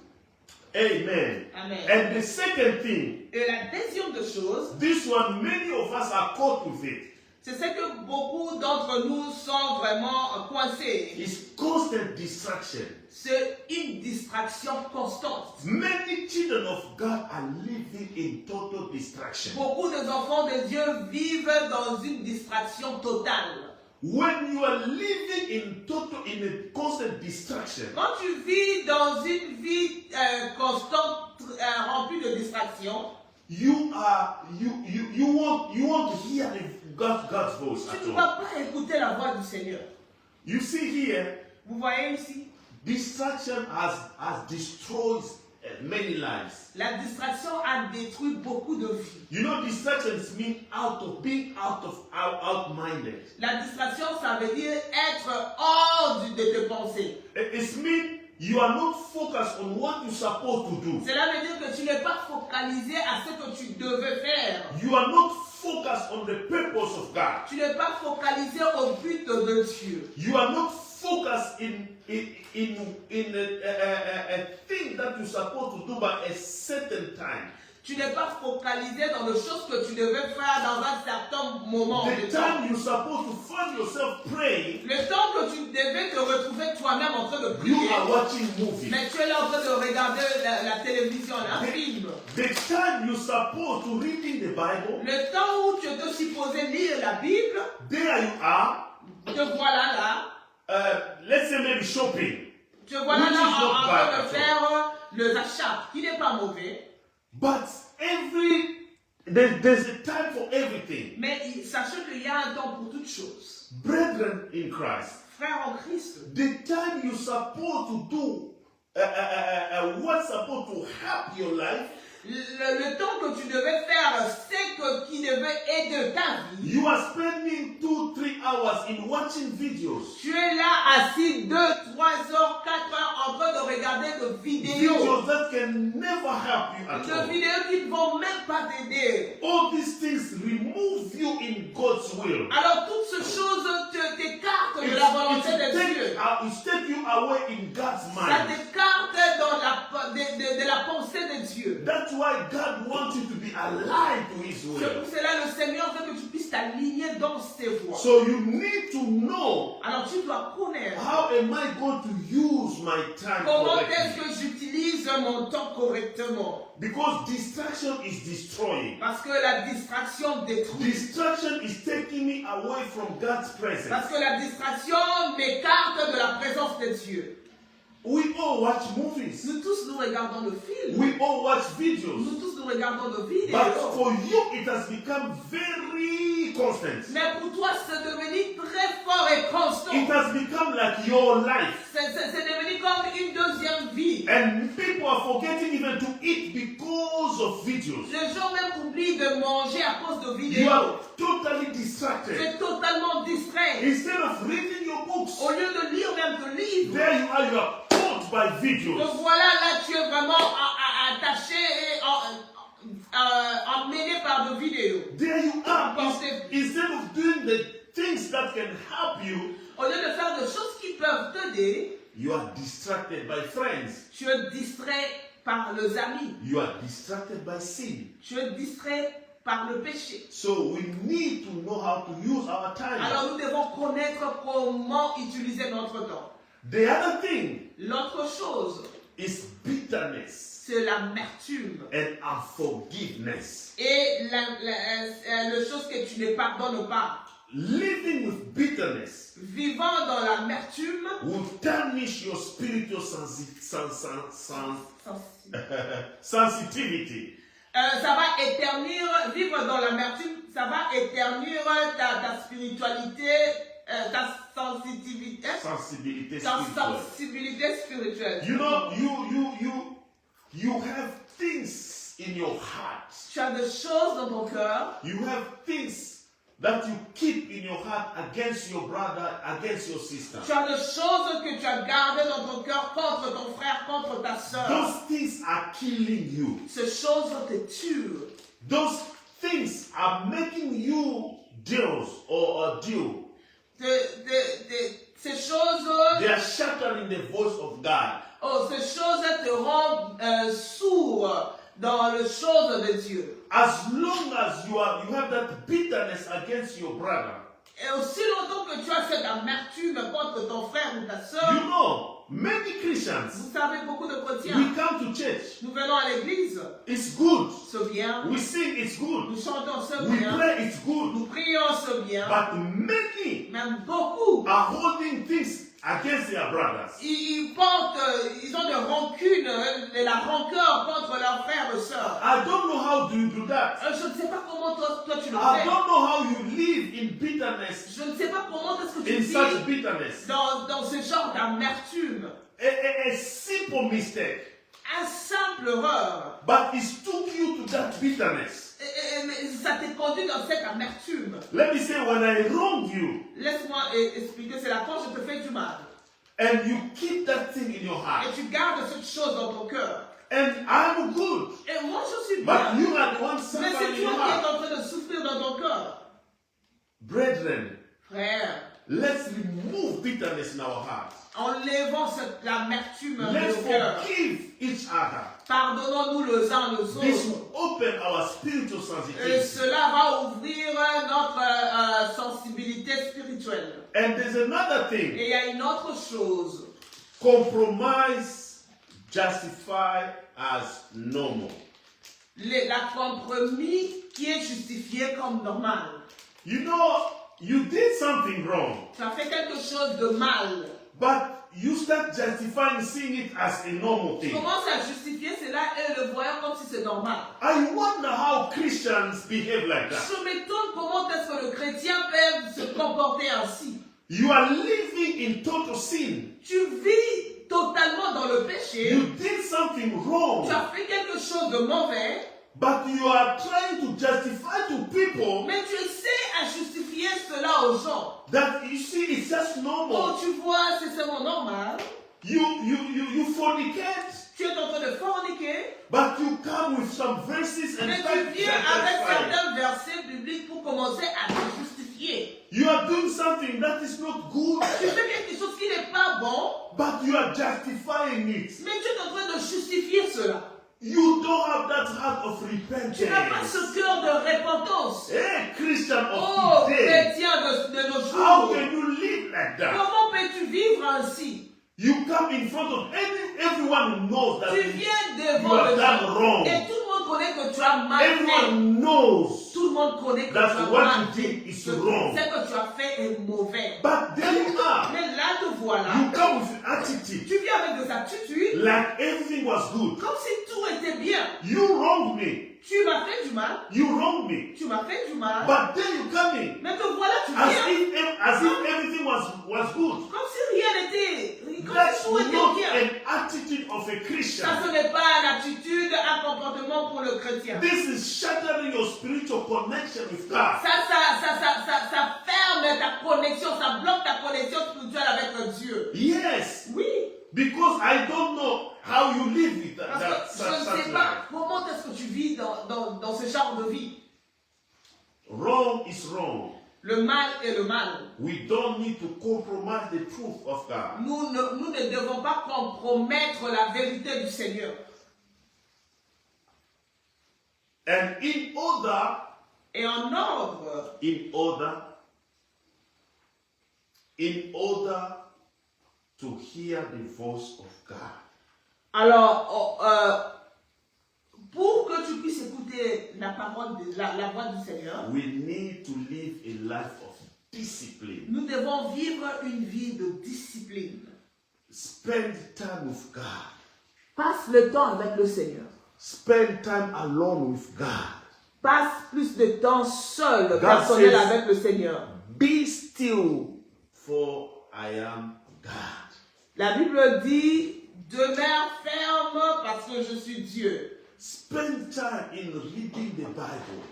Amen. Amen. And the second thing, Et la deuxième des choses, this one, many of us are caught with it, c'est ce que beaucoup d'entre nous sont vraiment coincés. is constant distraction. C'est une distraction constante. Many children of God are living in total distraction. Beaucoup des enfants de Dieu vivent dans une distraction totale. When you are living in a constant distraction, Quand tu vis dans une vie constante, remplie de distractions, you want to hear God's voice tu at ne all. vas pas écouter la voix du Seigneur. You see here, Vous voyez ici, distraction has destroyed many lives. la distraction a détruit beaucoup de vies. You know, distractions mean being out-minded. La distraction, ça veut dire être hors de tes pensées. It means you are not focused on what you're supposed to do. Cela veut dire que tu n'es pas focalisé à ce que tu devais faire. You are not focused on the purpose of God. Tu n'es pas focalisé au but de Dieu. You are not focused in a thing that you're supposed to do by a certain time. Tu n'es pas focalisé dans les choses que tu devais faire dans un certain moment. The time you're supposed to find yourself praying, Le temps que tu devais te retrouver toi-même en train de you prier. are watching movies. Mais tu es là en train de regarder la télévision, un film. The time you're supposed to reading the Bible, Le temps où tu étais supposé lire la Bible, there you are. te voilà là. Let's say maybe shopping. Te voilà Which là is not en bad train de at faire les achats, qui n'est pas mauvais. But there's a time for everything. Mais sachez qu'il y a un temps pour toutes choses. Brethren in Christ, Frères en Christ, the time you're supposed to do what's supposed to help your life, le temps que tu devais faire ce qui devait aider ta vie, you are spending 2-3 hours in watching videos. Tu es là assis 2, 3 heures, 4 heures en train de regarder de vidéos. Videos that can never help you at De all. vidéos qui ne vont même pas t'aider. All these things remove you in God's will. Alors toutes ces choses t'écartent de la volonté de Dieu. It takes you away in God's Ça mind. t'écarte de la pensée de Dieu. That's why God wants you to be alive to His C'est will. pour cela le Seigneur veut que tu puisses t'aligner dans ses voies. So you need to know, Alors tu dois connaître how am I going to use my time comment est-ce correctly? que j'utilise mon temps correctement. Because distraction is destroying. Parce que la distraction détruit. Distraction is taking me away from God's presence. Parce que la distraction m'écarte de la présence de Dieu. We all watch movies. Nous tous nous regardons le film. We all watch videos. Nous tous nous regardons le vidéo. But for you, it has become very constant. Mais pour toi, c'est devenu très fort et constant. It has become like your life. C'est devenu comme une deuxième vie. And people are forgetting even to eat because of videos. Les gens même oublient de manger à cause de You vidéos. are totally distracted. Tu es totalement distrait. Instead of reading your books, Au lieu de lire même ton livre, there you are caught by donc videos. voilà, là tu es vraiment attaché et emmené par de vidéos. There you are. Instead of doing the things that can help you, Au lieu de faire des choses qui peuvent t'aider, you are distracted by friends. tu es distrait par les amis. You are distracted by sin. Tu es distrait par le péché. So we need to know how to use our time. Alors nous devons connaître comment utiliser notre temps. The other thing L'autre chose, is bitterness c'est l'amertume. and unforgiveness. Et la chose que tu ne pardonnes pas. Living with bitterness Vivant dans l'amertume, will tarnish your spiritual sensitivity. Ça va éternir, vivre dans l'amertume, ça va éternir ta spiritualité, ta sensibilité spirituelle. You know, you have things in your heart. Tu as des choses dans ton cœur. You have things that you keep in your heart against your brother, against your sister. Tu as des choses que tu as gardées dans ton cœur contre ton frère, contre ta soeur. Those things are killing you. Ces choses te tuent. Those things are making you deals or a deal. Ces choses, They are shattering the voice of God. ces choses te rendent sourd dans les choses de Dieu. As long as you have that bitterness against your brother, Et aussi longtemps que tu as cette amertume contre ton frère ou ta you soeur, know, many Christians, vous savez, beaucoup de we chrétiens, come to church. nous venons à l'église, It's good. c'est bien, We sing, it's good. nous chantons, c'est We bien, pray, it's good. nous prions, c'est bien, But many même beaucoup, are holding things against their brothers. ils ont de rancune, de la rancœur contre leurs frères et sœurs. I don't know how do you do that. Je ne sais pas comment toi tu le I fais. don't know how you live in bitterness, Je ne sais pas comment est-ce que tu in such vis bitterness. dans ce genre d'amertume. A simple mistake, Un simple erreur. but it took you to that bitterness. Mais ça te conduit dans cette amertume. Let me say, when I wrong you, Laisse-moi expliquer, c'est la quand je te fais du mal. and you keep that thing in your Et heart, tu gardes cette chose dans ton cœur. and I'm good, Et moi je suis but bien. you are the one Mais suffering c'est in toi your qui es heart. en train de souffrir dans ton cœur. Brethren, Frère, let's remove bitterness in our heart. enlevons l'amertume de Let's nos cœurs. forgive each other. Pardonnons-nous les uns les This autres. will open our spiritual Et sensitivity. cela va ouvrir notre sensibilité spirituelle. And there's another thing. Et il y a une autre chose. Compromise justified as normal. La compromis qui est justifié comme normal. You know, you did something wrong, Tu as fait quelque chose de mal. but you start justifying, seeing it as a normal Tu thing. commences à justifier cela et le voyant comme si c'est normal. I wonder how Christians behave like that. Je m'étonne comment est-ce que le chrétien peut se comporter ainsi. You are living in total sin. Tu vis totalement dans le péché, you did something wrong, tu as fait quelque chose de mauvais, but you are trying to justify to people mais tu essaies à justifier cela aux gens. that you see it's just Oh, normal. tu vois, c'est seulement normal. You fornicate, Tu es en train de forniquer, but you come with some verses and mais tu start viens avec justifying. certains versets bibliques pour commencer à te justifier. You are doing something that is not good, Tu fais quelque chose qui n'est pas bon, but you are justifying it. mais tu es en train de justifier cela. You don't have that heart of Tu n'as pas repentance. ce cœur de repentance. Hey, Christian Oh, of today, chrétien de nos how jours, can you live like that? comment peux-tu vivre ainsi? You come in front of everyone knows that Tu you viens you devant have les done gens wrong. et tout le monde connaît que tu as mal fait. Everyone knows Tout le monde connaît que tu that as what mal you fait. did is wrong. Ce que tu as fait est mauvais. But there you are. Mais là, te voilà. You come with attitude Tu viens avec des attitudes like everything was good. comme si tout était bien. You wronged me. Tu m'as fait du mal. You wronged me. Tu m'as fait du mal. But then you come in Mais te voilà, tu as viens. if everything was good. Comme si rien n'était. Comme That's si tout était not bien. an attitude of a Christian. Ça, ce n'est pas une attitude, un comportement pour le chrétien. This is shattering your spiritual connection with God. Ça ferme ta connexion, ça bloque ta connexion spirituelle avec Dieu. Yes, Oui. because I don't know how you live with that. Parce que je ne sais pas comment est-ce que tu vis dans ce genre de vie. Wrong is wrong. Le mal est le mal. We don't need to compromise the truth of God. Nous ne devons pas compromettre la vérité du Seigneur. And Et en ordre, in order to hear the voice of God, alors, pour que tu puisses écouter la parole, la voix du Seigneur, we need to live a life of discipline. nous devons vivre une vie de discipline. Spend time with God. Passe le temps avec le Seigneur. Spend time alone with God. Passe plus de temps seul, God personnel says, avec le Seigneur. Be still, for I am God. La Bible dit, demeure ferme parce que je suis Dieu. Spend time in reading the Bible.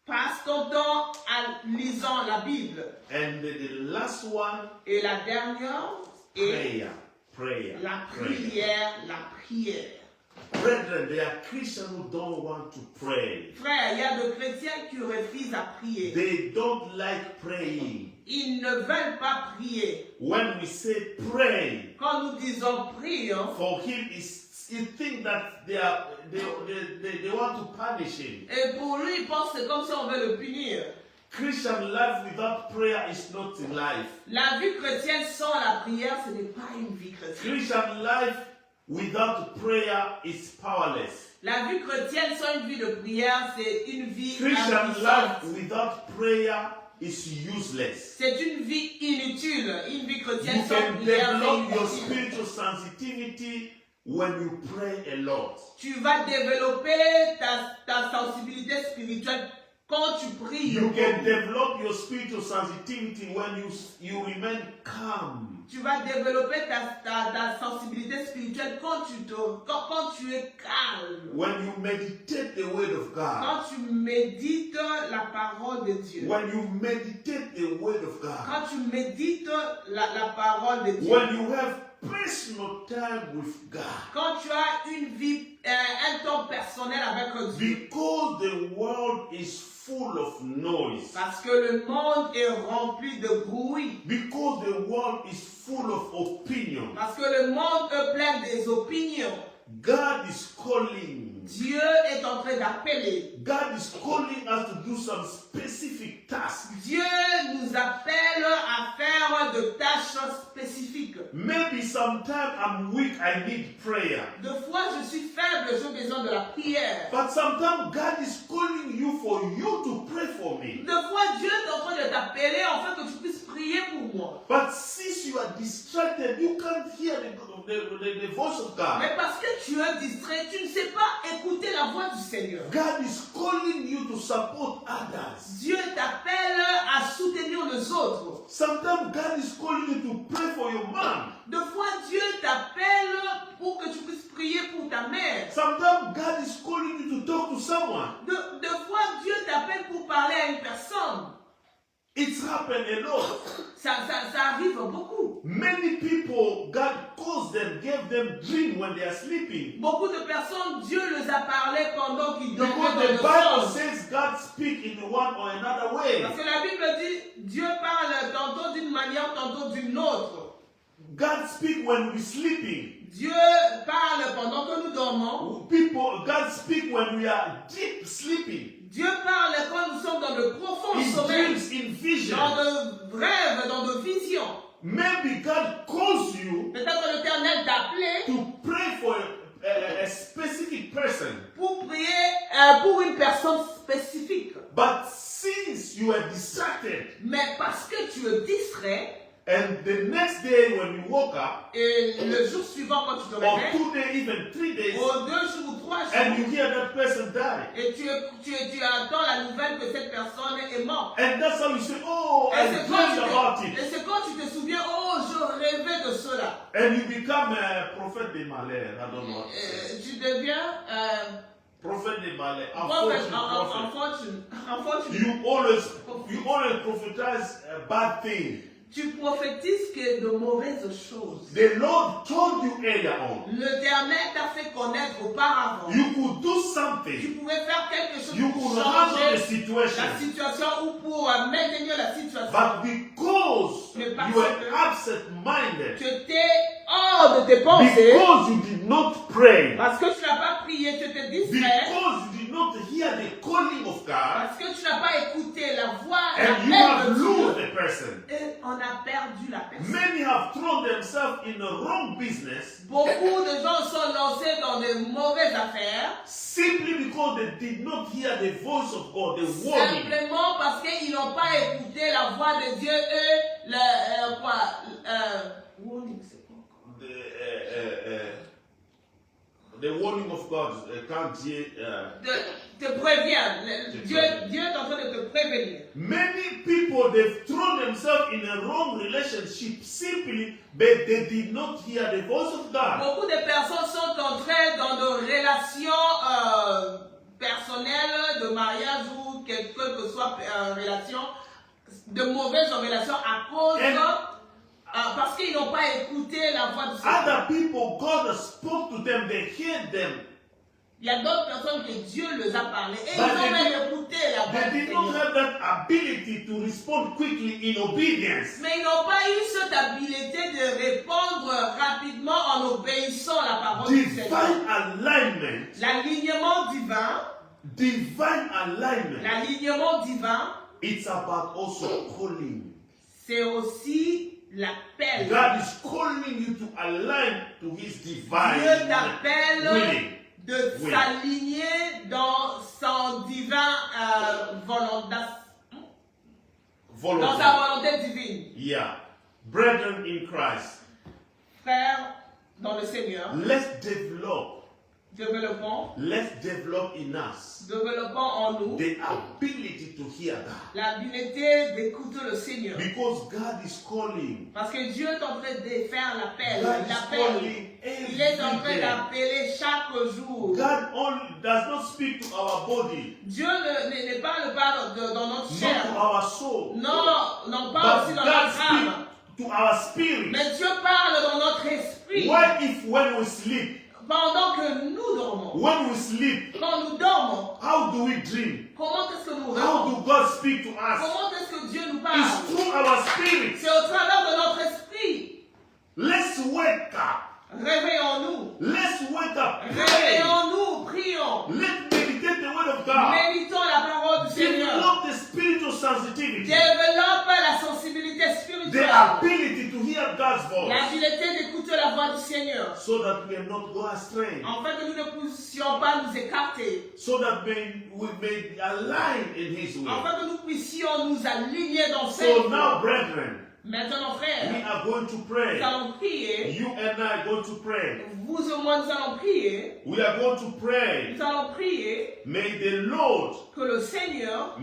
Passe ton temps en lisant la Bible. And the last one, Et la dernière est prayer. la prière, la prière. Brethren, there are Christians who don't want to pray. Frère, il y a des chrétiens qui refusent à prier. They don't like praying. Ils ne veulent pas prier. When we say pray, Quand nous disons prions, for him he thinks that they want to punish him. et pour lui, il pense que c'est comme si on veut le punir. Christian life without prayer is not a life. La vie chrétienne sans la prière, ce n'est pas une vie chrétienne. Christian life without prayer is powerless. La vie chrétienne sans une vie de prière, c'est une vie Christian impuissante. life without prayer is useless. C'est une vie inutile. Une vie chrétienne You sans can prière, develop c'est your inutile. spiritual sensitivity when you pray a lot. Tu vas développer ta sensibilité spirituelle quand tu pries. You can develop your spiritual sensitivity when you remain calm. Tu vas développer ta sensibilité spirituelle quand tu es calme. When you meditate the word of God. Quand tu médites la parole de Dieu. When you meditate the word of God. Quand tu médites la parole de Dieu. When you have personal time with God. Quand tu as une vie, un temps personnel avec Dieu. Because the world is full of noise. Parce que le monde est rempli de bruit. Because the world is full of opinion. Parce que le monde est plein des opinions. God is calling. Dieu est en train d'appeler. God is calling us to do some specific tasks. Dieu nous appelle à faire de tâches spécifiques. Maybe sometimes I'm weak, I need prayer. Des fois, je suis faible, j'ai besoin de la prière. But sometimes God is calling you for you to pray for me. Des fois, Dieu est en train de t'appeler afin que tu puisses prier pour moi. But since you are distracted, you can't hear the voice of God. Mais parce que tu es distrait, tu ne sais pas écouter la voix du Seigneur. God is calling you to support others. Dieu t'appelle à soutenir les autres. Sometimes God is calling you to pray for your mom. Des fois, Dieu t'appelle someone. De fois, Dieu t'appelle pour parler à une personne. It's happened a lot. Ça arrive beaucoup. Many people, God calls them, gave them dream when they are sleeping. Beaucoup de personnes, Dieu les a parlé pendant qu'ils dormaient Because dans the le Bible songe. says God speaks in one or another way. Parce que la Bible dit, Dieu parle tantôt d'une manière, tantôt d'une autre. God speaks when we're sleeping. Dieu parle pendant que nous dormons. God speaks when we are deep sleeping. Dieu parle quand nous sommes dans de profonds In sommeils, dreams, in vision. dans de rêves, dans de visions. Maybe God calls you Peut-être que l'Éternel t'a appelé to pray for a specific person. pour prier pour une personne spécifique. But since you are distracted, Mais parce que tu es distrait, and the next day when you woke up, et le jour suivant quand tu te or réveilles, 2 days, even 3 days, aux 2 jours ou 3 and jours, you hear that person die, et tu attends la nouvelle que cette personne est morte. and that's how you say, oh, Et I c'est dreamed about it. quand tu te souviens, oh, je rêvais de cela. And you become a prophet de malheur. I don't know what to say. Tu deviens Prophet de malheur. unfortunate. You always prophesize a bad thing. Tu prophétises que de mauvaises choses. The Lord told you earlier on. L'Éternel t'a fait connaître auparavant. You could do Tu something. pouvais faire quelque chose You pour could handle the changer situation. la situation ou pour maintenir la situation. But because Mais you parce were que absent-minded, tu étais hors de tes pensées, because you did not pray, parce que tu n'as pas prié, tu étais distrait, because you did not hear the calling of God, parce que tu n'as pas écouté la voix, and you l'appel have de lost Dieu, the person. et on a perdu la personne. Many have thrown themselves in the wrong business Beaucoup de gens sont lancés dans de mauvaises affaires, simply because they did not hear the voice of God, the warning. simplement parce qu'ils n'ont pas écouté la voix de Dieu et warning, c'est quoi encore? The warning of God, quand Dieu te prévient. Dieu est en train de te prévenir. many people, they've thrown themselves in a wrong relationship simply, but they did not hear the voice of God. Beaucoup de personnes sont entrées dans de relations personnelles, de mariage ou quelle que soit relation, de mauvaises relations à cause parce qu'ils n'ont pas écouté la voix du Seigneur. Other people, God spoke to them, they heard them. Il y a d'autres personnes que Dieu les a parlé et ils But ont même écouté la voix They du did not Seigneur. have that ability to respond quickly in obedience. Mais ils n'ont pas eu cette habileté de répondre rapidement en obéissant à la parole du Seigneur. Divine alignment. L'alignement divin, Divine alignment. l'alignement divin, It's about also calling. c'est aussi l'appel. God is calling you to align to His divine Dieu t'appelle willing. de Oui. s'aligner dans son divin volonté, dans sa volonté divine. Yeah. Brethren in Christ, Frères dans le Seigneur, let's develop in us développons en nous the ability to hear God. l'habileté d'écouter le Seigneur. Because God is calling. Parce que Dieu est en train de faire l'appel. God is Il appelle. calling Il est en train every day. d'appeler chaque jour. God only does not speak to our body, Dieu ne parle pas dans notre not chair. to our soul, Non pas aussi but dans God notre âme. speaks to our spirit. Mais Dieu parle dans notre esprit. What if when we sleep, Pendant que nous dormons. when we sleep, Quand nous dormons. how do we dream? Comment est-ce que nous How rêvons? do God speak to us? Comment est-ce que Dieu nous parle? It's through our spirit. C'est au travers de notre esprit. Let's wake up. Réveillons-nous. Let's wake up. Pray. Réveillons-nous, prions. Let's meditate the word of God. Méditons la parole du Seigneur. Develop the spiritual sensitivity, Développe la sensibilité the spirituelle. ability to hear God's voice, L'habileté d'écouter la voix du Seigneur. so that we may not go astray, Afin que nous ne puissions pas nous écarter. so that we may be aligned in His will. Afin que nous puissions nous aligner dans cette So voie. now, brethren, Maintenant, we frères, are going to pray. nous allons prier. You and I are going to pray. Vous et moi, nous allons prier. We are going to pray. Nous allons prier May the Lord que le Seigneur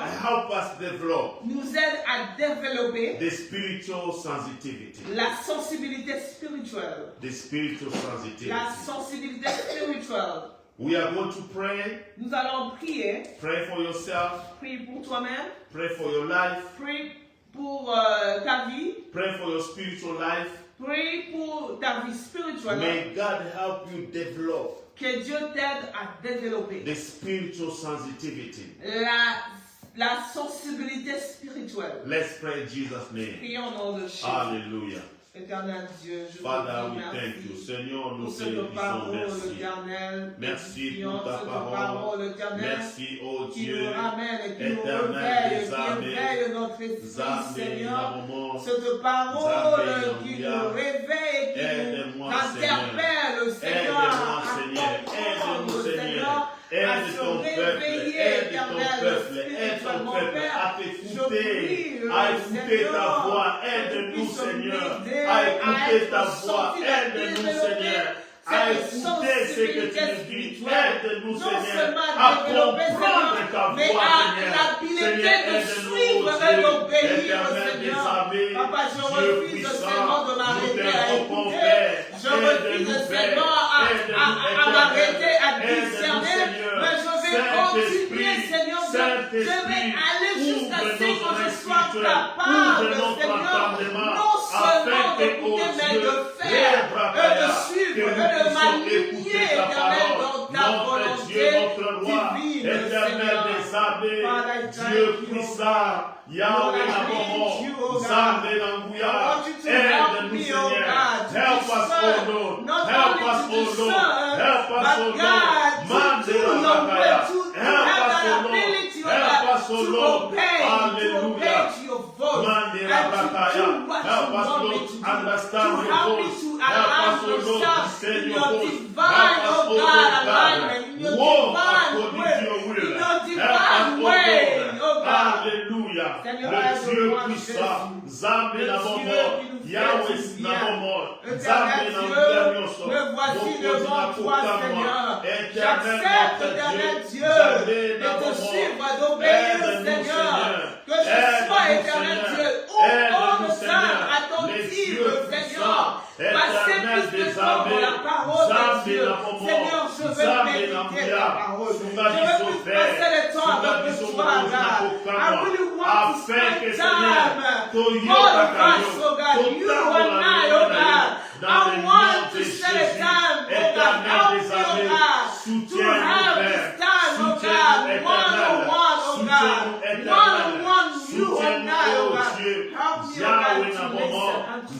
help us develop nous aide à développer the spiritual sensitivity. la sensibilité spirituelle. The spiritual sensitivity. La sensibilité spirituelle. We are going to pray. Nous allons prier. Pray for yourself. Prie pour toi-même. Pray for your life. Prie pour ta vie. Pray for your spiritual life. Prie pour ta vie spirituelle. May God help you develop Que Dieu t'aide à développer the spiritual sensitivity. la sensibilité spirituelle. Let's pray in Jesus' name. Prions au nom de Jésus. Hallelujah. Éternel Dieu, je Father, te we remercie thank you. Seigneur, nous pour te cette disons parole, merci. éternel. Merci Prions pour ta cette parole. éternel, Merci, oh qui Dieu, nous ramène et qui nous éternel réveille, des qui armées. éveille notre esprit, Zamé, Seigneur. Nabomon. Cette parole Zamé, qui Nabouya. nous réveille, qui Aide-moi, nous interpelle, Seigneur, Aide-moi, à Seigneur. comprendre, Aide-nous, Seigneur. Seigneur, à Aide se ton peuple, réveiller, aide ton éternel, peuple, aide ton spirituellement, peuple Père. à t'écouter, à écouter Seigneur, ta voix. que tu Aide-nous, puisses Seigneur, m'aider à écouter être ta voix. sorti de la Aide-nous, développer Seigneur, à cette écouter ce que tu sensibilité nous dis. spirituelle. Aide-nous, Non Seigneur, seulement à développer, comprendre Seigneur, ta mais voix, à Seigneur. l'habilité Seigneur, de aide-nous, suivre oh et Dieu, d'obéir, éternel des Seigneur. armées, Papa, je Dieu refuse puissant, seulement de nous m'arrêter à t'invoquons, écouter. Père. Je refuse Aide-nous, seulement Père. à Aide-nous, m'arrêter, à Aide-nous, discerner, Seigneur. mais je vais continuer, Seigneur. Je vais aller jusqu'à ce que je sois capable, Seigneur, non seulement d'écouter, mais de faire, et de suivre, et de m'aligner, éternel, dans ta volonté divine, éternel des armées, Dieu puissant, Yahweh Nabomo, Zambé Nambouya, aide-nous, Seigneur. Help us, O Lord. Help us, O Lord. Help us, O Lord. Mande Rakaya. Help us, O Lord. Help us, O Lord. Hallelujah. Mande Rakaya. Help us, Lord, to understand your voice. Help us, O Lord, to discern your voice. Help us, O Lord, God. Walk according to your will. Help us, O Lord. Hallelujah. Le Dieu puissant, Zambé Nabomo, Yahweh Nabomo, Zambé Nabomo, me voici devant toi, Seigneur. J'accepte, éternel Dieu, de te suivre, d'obéir, Seigneur. Que je sois, éternel Dieu, homme saint, attentif, Seigneur. Passer plus de temps dans la parole de Dieu. Seigneur, je veux méditer ta parole. Je veux plus passer le temps avec toi, God. I really want to spend time all of us, oh God, you and I, oh God. I want to spend time, oh God, help me, oh God, to have this time, oh God, one-on-one, oh God, one-on-one, you and I, oh God. Help me, oh God, to listen and to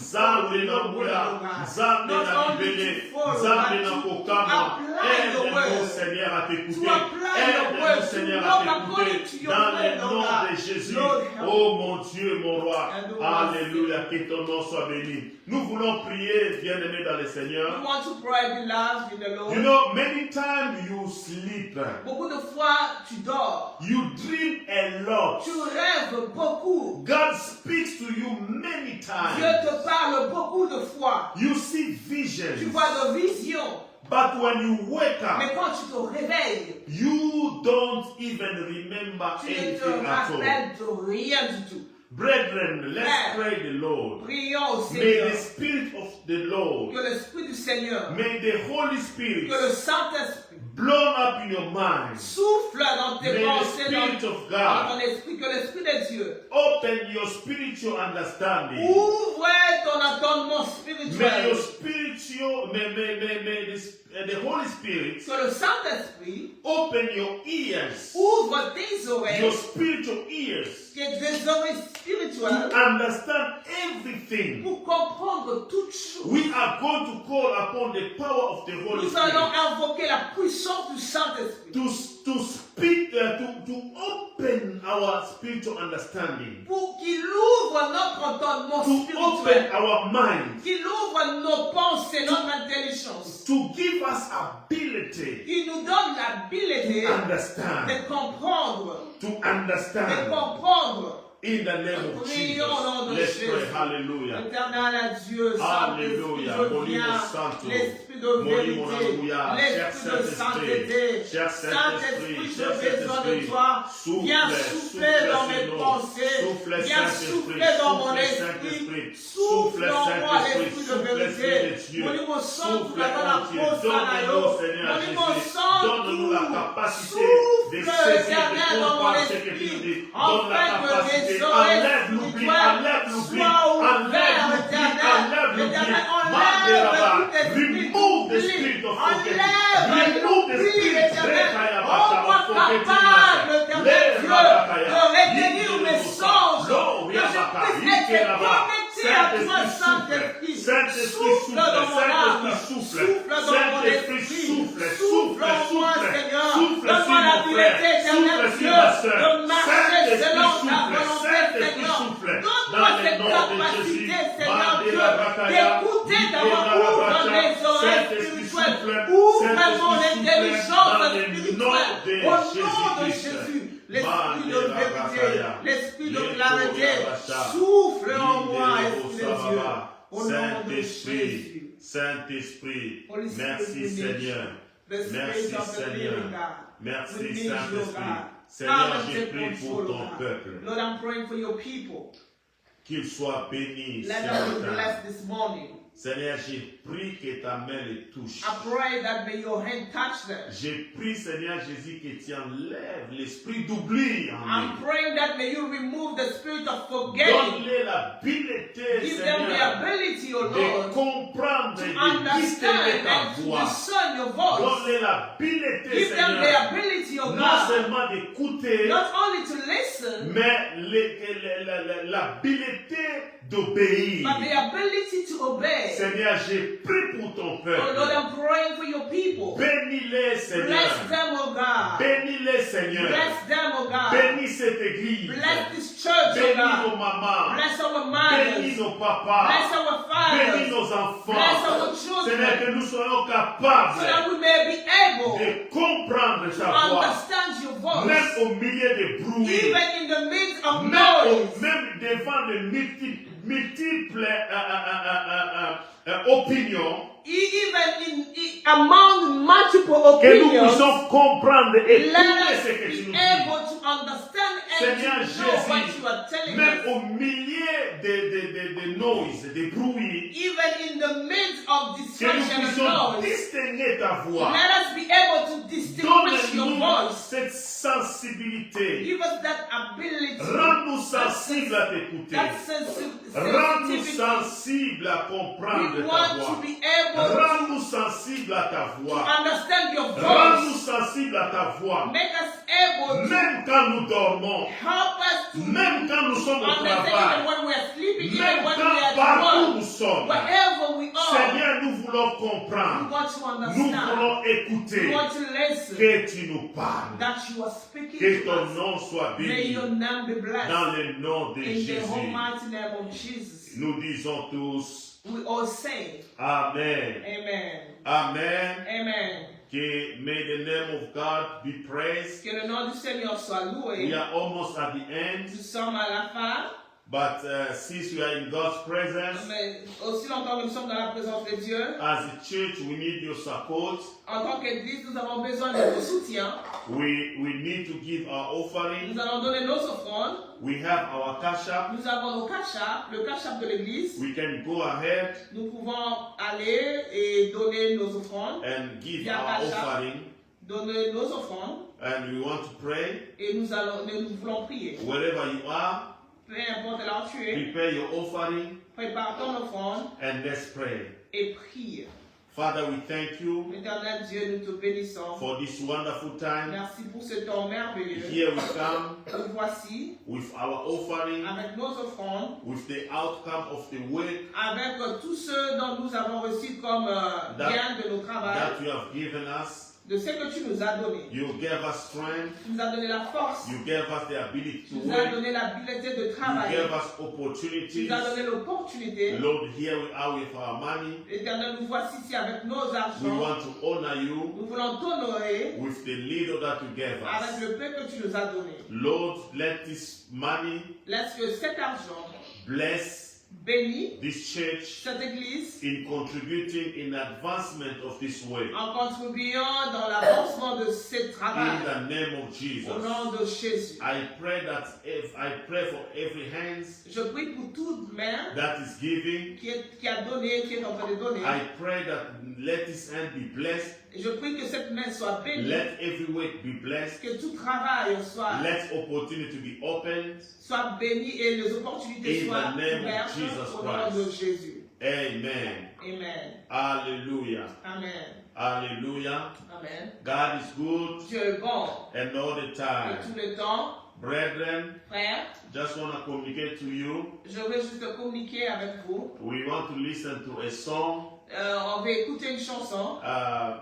your word, oh God. Not only to follow, but to apply the word, Seigneur, à t'écouter. to apply the word, to walk according to your Dans word, le oh nom God. de Jésus. Lord, help Oh mon Dieu, mon roi. And Alléluia, que ton nom soit béni. Nous voulons prier, bien-aimés dans le Seigneur. We want to pray, beloved in the Lord. You know, many times you sleep. Beaucoup de fois, tu dors. You dream a lot. Tu rêves beaucoup. God speaks to you many Dieu times. te parle beaucoup de fois. You see Tu visions. vois de visions. But when you wake Mais up, quand tu te réveilles, you don't even remember tu ne te anything at all. rappelles de rien du tout. Brethren, let's pray the Lord. Prions au May Seigneur. the Spirit of the Lord, Que l'Esprit du Seigneur, may the Holy que Spirit le Saint-Esprit blow up in your mind. souffle dans tes May the pensées, Spirit of dans God ton esprit, que l'Esprit de Dieu open your spiritual understanding. ouvre ton entendement May spirituel. your spiritual, may the Holy Spirit Que le Saint-Esprit open your ears, ouvre tes your oreilles, spiritual ears, que des oreilles to spirituelles understand everything. pour comprendre toutes choses. We are going to call upon the power of the Holy Nous allons Spirit invoquer la puissance du Saint-Esprit to speak, to open our spiritual understanding, pour qu'il ouvre notre entendement to spirituel, open our minds, qu'il ouvre nos pensées, notre intelligence, to give us ability qu'il nous donne l'habileté to understand, de comprendre, to understand. In the name of Jesus, let's pray. Hallelujah. Éternel à Dieu, Alléluia. Saint-Esprit, l'Esprit de vérité, l'Esprit de sainteté. Saint-Esprit, j'ai besoin de toi. Viens souffler dans mes pensées. Viens souffler dans mon esprit. Souffle dans moi l'Esprit de vérité. Dieu, Mon niveau sang, souffle la entier, poste à la donne-nous, yo. Seigneur Mon niveau Jésus, sang, donne-nous la tout. capacité de Souffle, saisir, Éternel, de dans mon comprendre ce que tu nous esprit, dis. Donne la afin que capacité, mes oreilles enlève l'oubli, spirituelles enlève l'oubli, soient enlève ouvertes, l'oubli, Éternel. enlève l'oubli. Éternel, Manderaba, enlève tout esprit remove the d'oubli. spirit of Enlève forgetting. Remove the l'oubli, spirit Éternel. Rekayabasha, Rends-moi of forgetting capable, yourself. Éternel Le Dieu, Rabakaya, de retenir Yikere mes Musa, songes, Lo que je Yabaka, puisse être Yikere Raba. connecté à toi, Saint-Esprit souffle, Saint-Esprit. Saint-Esprit Souffle dans mon âme, Saint-Esprit souffle, souffle dans mon Saint-Esprit esprit, souffle, souffle en moi, Seigneur. souffle sur Donne-moi la mon vérité, frère, Éternel souffle sur Dieu, ma soeur. de marcher selon ta Saint-Esprit volonté, souffle, Seigneur. souffle, Donne-moi dans le cette nom de Jésus. capacité, Seigneur Dieu, Mandela d'écouter ta voix. Yikere Ouvre Raba, mes oreilles Saint-Esprit spirituelles. souffle, Ouvre Saint-Esprit mon souffle, intelligence dans le nom spirituelle. de Au nom de Jésus-Christ. Jésus. L'esprit de Mandela vérité, Bakaya, l'esprit de Yekore clarté, Rabasha, souffle en moi, Yikere Esprit de Dieu. Bosababa. Au nom de Saint-Esprit, Jésus. Saint-Esprit, Holy Spirit, merci we need Seigneur, The merci Spirit of the Seigneur, living God. merci We need you, Saint-Esprit. God. Seigneur, Come and j'ai take prie pour control, ton God. peuple, Lord, I'm praying for your people. qu'il soit béni Let ce them be matin. blessed this morning. Seigneur, j'ai prie que ta main les touche. I pray that may your hand touch them. J'ai prie, Seigneur Jésus, que tu enlèves l'esprit d'oubli en I'm lui. praying that may you remove the spirit of forgetting. Donne-les l'habileté, Give them the Seigneur, ability, O de Lord, comprendre to et de understand discerner ta and to voix. discern your voice. Donne-les l'habileté, Give them the Seigneur, ability, O non God, seulement d'écouter, not only to listen, mais l'habileté d'obéir. but the ability to obey. Seigneur, j'ai prié pour ton Oh Lord, peuple. I'm praying for your people. Bénis-les, Seigneur. Bless them, O God. Bénis-les, Seigneur. Bless them, O God. Bénis cette église. Bless this church, O Bénis God. nos mamans. Bless our Bénis mothers. nos papas. Bless our Bénis fathers. nos enfants. Bless our children. Seigneur, que nous soyons So capables that we may be able de comprendre to ta voix. understand your voice. Même au milieu des bruits. Even in the midst of Même, noise. même devant de multiples opinions. Even among multiple Que nous opinions. puissions comprendre et Let écouter us ce que tu be nous dis. able to understand and Seigneur to know what Jésus, you are telling même us. au milieu de noise, des bruits, Even in the midst of que nous distraction and puissions noise. distinguer ta voix. Let us be able to distinguish your Donne-nous voice. cette sensibilité. Give us that ability. Rends-nous sensibles à t'écouter. That Rends-nous sensitivity. sensibles à comprendre We ta want voix. to be able Rends-nous sensibles à ta to voix. understand your Rends-nous voice. sensibles à ta voix. Make us able to Même quand nous dormons, help us to même quand nous sommes au understand even travail, when we are sleeping, even même when we quand are partout at nous work, sommes. wherever we are. Seigneur, nous voulons We comprendre. want to Nous understand. voulons We écouter want to listen. que tu nous parles. That you are speaking Que to ton us. nom soit May béni your name be blessed. dans le nom de In the Jésus. almighty name of Jesus. Nous disons tous We all say, Amen. Amen. Amen. Amen. May the name of God be praised. Que le nom du Seigneur soit We loué. are almost at the end, Nous sommes à la fin. but since we are in God's presence, Mais aussi longtemps que nous sommes dans la présence de Dieu, as a church, we need your support. en tant qu'Église, nous avons besoin de votre soutien. We need to give our offering. Nous allons donner nos offrandes. We have our cash app. Nous avons nos cash app, le cash app de l'Église. We can go ahead Nous pouvons aller et donner nos offrandes, and give via our cash app, offering, donner nos offrandes, and we want to pray. et nous voulons prier. Wherever you are, Peu importe là où tu es, prepare your offering prépare ton offrande and let's pray. et prie. Father, we thank you Éternel Dieu, nous te bénissons. for this wonderful time. Merci pour ce temps merveilleux. Here we come Nous voici with our offering, avec nos offrandes, with the outcome of the work avec tous ceux dont nous avons reçu comme bien de nos travail, that you have given us. de ce que tu nous as donné. You gave us strength. Tu nous as donné la force, You gave us the ability tu to nous as work. donné l'habileté de You travailler, gave us tu opportunities. nous as donné l'opportunité. Lord, here we are with our money. Éternel, nous voici ici avec nos We argents. want to honor you Nous voulons t'honorer with the little that you gave avec us. le peu que tu nous as donné. Lord, let this money Laisse que cet argent bless bénis this church cette église in contributing in advancement of this way. en contribuant dans l'avancement de ce travail. In the name of Jesus. Au nom de Jésus. I pray for every hands Je prie pour toute main that is giving. qui a donné, qui est en train de donner. I pray that let this hand be blessed. Je prie que cette main soit bénie. Let every work be blessed. Que tout travail soit, Let opportunity be opened. soit béni et les opportunités In soient the name of ouvertes Jesus au nom de Christ. Jésus. Amen. Amen. Hallelujah. Amen. Hallelujah. Amen. God is good Dieu est bon and all the et time. tout le temps. Brethren, Frère, just want to communicate to you. je veux juste communiquer avec vous. We want to listen to a song. On va écouter une chanson.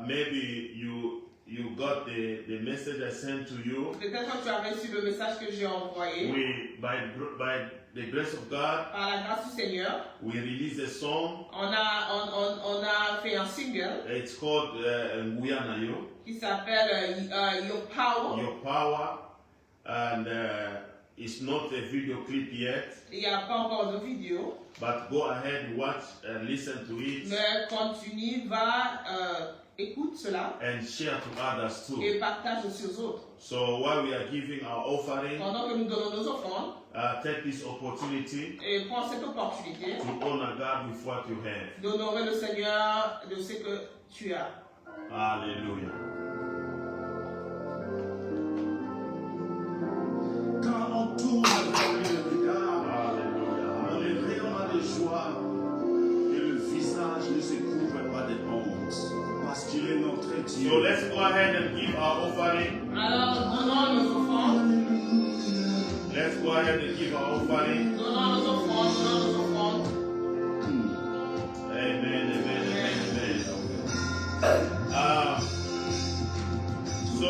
Maybe you got the message I sent to you. Peut-être que tu as reçu le message que j'ai envoyé. By the grace of God, Par la grâce du Seigneur, we released a song. on a fait un single It's called Nguya Nayo, qui s'appelle Your Power. Your Power, and it's not a video clip yet. Il n'y a pas encore de vidéo, But go ahead, watch, and listen to it, mais continue, écoute cela and share to others too. et partage aussi aux autres. So while we are giving our offering, Pendant que nous donnons nos offrandes, take this opportunity et prends cette opportunité to honor God with what you have. d'honorer le Seigneur de ce que tu as. Hallelujah. Quand on tourne vers lui le regard, on est rayonnant de joie et le visage ne se couvre pas de honte parce qu'il est notre Dieu. So let's go ahead and give our offering. Alors, donnons nos offrandes, Let's go ahead and give our offering. donnons nos offrandes, donnons nos offrandes. Amen, amen, amen, amen. So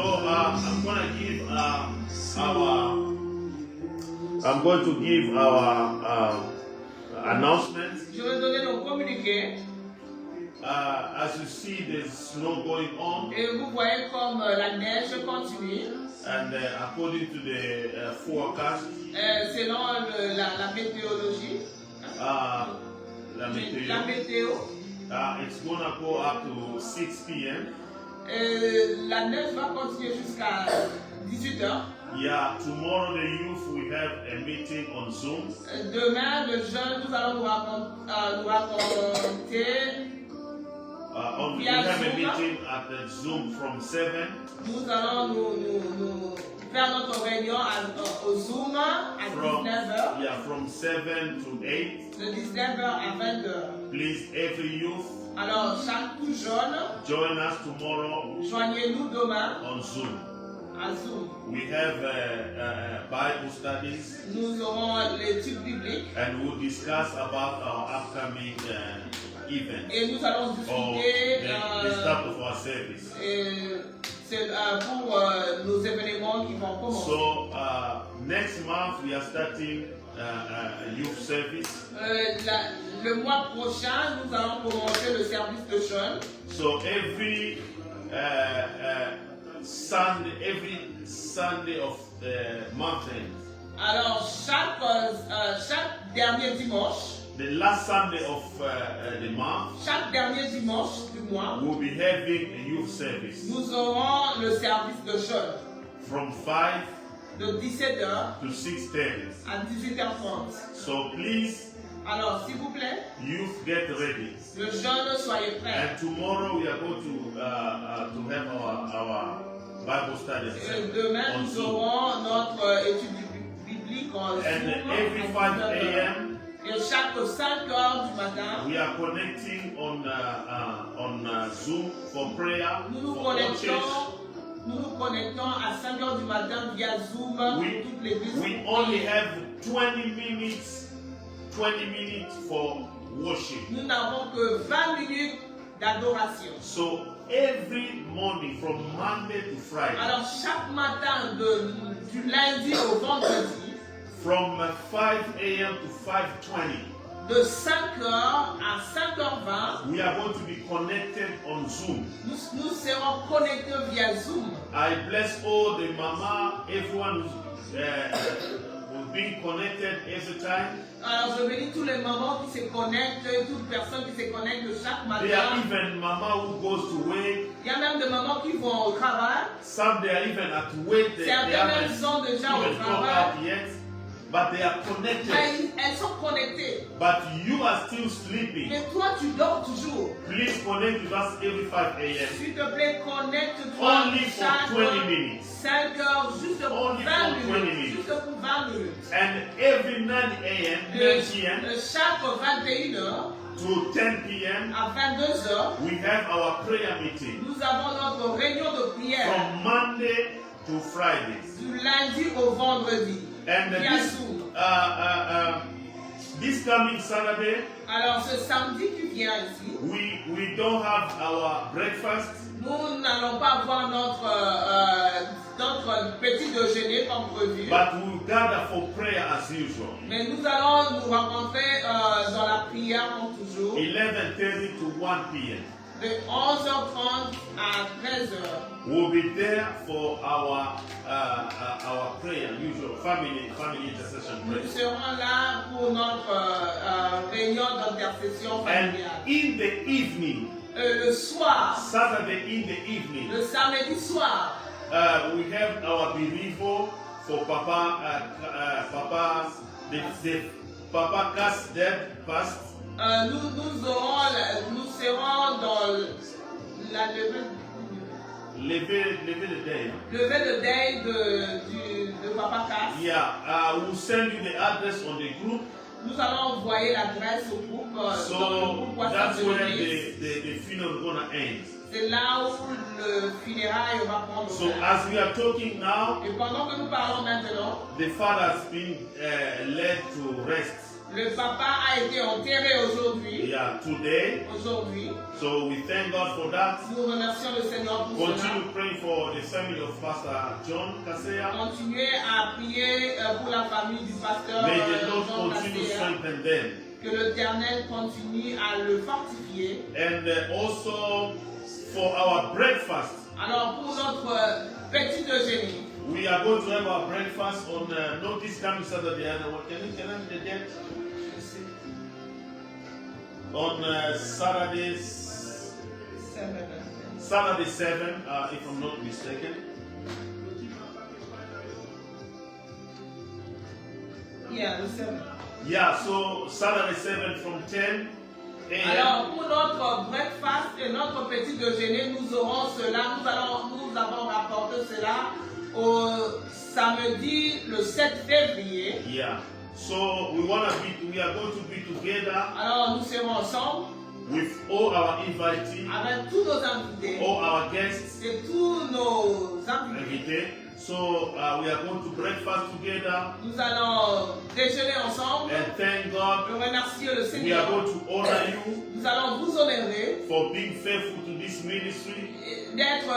I'm going to give our announcements. Je vais donner nos communiqués. As you see, there's snow going on, Et vous voyez comme la neige continue. and according to the forecast, Selon la météorologie, la météo, la météo, it's gonna go up to 6 p.m. La neige va continuer jusqu'à 18h. Yeah, tomorrow the youth will have a meeting on Zoom. Demain, le jeune, nous allons nous raconter. We have a meeting at the Zoom from 7. Nous allons nous faire notre réunion au Zoom à 19h. Yeah, from 7 to 8. De 19h à 20h. Please, every youth, Alors, chaque tout jeune, join us tomorrow joignez-nous demain on Zoom. à Zoom. We have Bible studies, Nous aurons l'étude biblique and we'll discuss about our upcoming event et nous allons or discuter the start of our service. pour nos événements qui vont commencer. So next month we are starting a youth service. Le mois prochain, nous allons commencer le service de jeunes. So every Sunday of the month end, Alors chaque dernier dimanche, the last Sunday of the month, chaque dernier dimanche du mois, we'll be having a youth service nous aurons le service de jeunes from 5 de 17h to 6:30. à 18h30. So please, Alors s'il vous plaît, youth, get ready. le jeune, soyez prêts. And tomorrow we are going to have our Bible study Demain, on nous Zoom. aurons notre étude biblique en And Zoom every à 5 19h. a.m. Et chaque 5h du matin, we are connecting on Zoom for prayer nous for all church. nous connectons à 5h du matin via Zoom pour toute l'église. We only have 20 minutes for worship. Nous n'avons que 20 minutes d'adoration. So every morning from Monday to Friday, Alors chaque matin du lundi au vendredi, from 5 a.m. to 5:20, de 5h à 5h20, we are going to be connected on Zoom. nous serons connectés via Zoom. I bless all the mama, everyone who's being connected every time. Alors je bénis tous les mamans qui se connectent, toutes personnes qui se connectent chaque matin. There are even mama who goes to work. Il y a même des mamans qui vont au travail. Some they are even at work. They Certaines sont déjà au travail. Yet, but they are connected. Elles sont connectées. But you are still sleeping. Mais toi tu dors toujours. Please connect with us every 5 a.m. S'il te plaît, connecte-toi Only for 20 minutes. 5 heures, juste pour 20 minutes. Juste pour 20 minutes. And every 9 a.m. 9 p.m. Chaque 21h to 10 p.m. à 22h, we have our prayer meeting. Nous avons notre réunion de prière. From Monday to Friday. Du lundi au vendredi. And this coming Saturday. Alors ce samedi qui vient ici. We don't have our breakfast. Nous n'allons pas avoir notre petit déjeuner comme prévu. But we will gather for prayer as usual. Mais nous allons nous rencontrer dans la prière comme toujours. 11:30 to 1 p.m. De 11h30 à 13h. We'll be there for our prayer, usual family intercession prayer. Nous serons là pour notre réunion d'intercession familiale. And in the evening, le soir, Saturday in the evening, le samedi soir, we have our bereavo for Papa, the Papa Cass dead passed. Nous serons dans la lever the day. Lever le deuil de Papa Cass. Yeah, we'll send you the address on the group. Nous allons envoyer l'adresse au groupe. So that's where the funeral is gonna end. C'est là où le funérail va prendre So as we are talking now, et pendant que nous parlons maintenant, the father has been led to rest. Le papa a été enterré aujourd'hui. Yeah, today. Aujourd'hui. So we thank God for that. Nous remercions le Seigneur pour cela. Continue praying for the family of Pastor John Kaseya. Continuez à prier pour la famille du pasteur May the Lord John continue to Kaseya. strengthen them. Que l'Éternel continue à le fortifier. And also for our breakfast. Alors pour notre petit déjeuner. We are going to have our breakfast on not this coming Saturday. Can I be there? On Saturday 7, if I'm not mistaken. Yeah, the 7. Yeah, so Saturday 7 from 10 a.m. Alors pour notre breakfast et notre petit déjeuner, nous aurons cela. Nous avons rapporté cela au samedi le 7 février. Yeah. So we are going to be together. Alors nous serons ensemble. With all our invitees. Avec tous nos invités. All our guests. Et tous nos invités. So we are going to breakfast together. Nous allons déjeuner ensemble. And thank God. Je remercie le Seigneur. We are going to honor you. Nous allons vous honorer. For being faithful to this ministry. D'être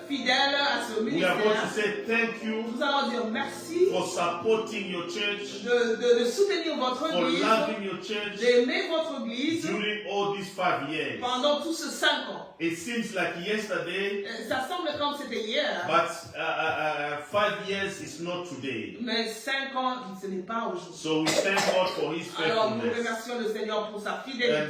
fidèle à ce ministère. We are going to say thank you. Nous allons dire merci. For supporting your church. De soutenir votre église. For loving your church. D'aimer votre église. During all these 5 years. Pendant tous ces 5 ans. It seems like yesterday. Ça semble comme c'était hier. But 5 years is not today. Mais 5 ans, ce n'est pas aujourd'hui. So we thank God for His faithfulness. Alors nous remercions le Seigneur pour sa fidélité. And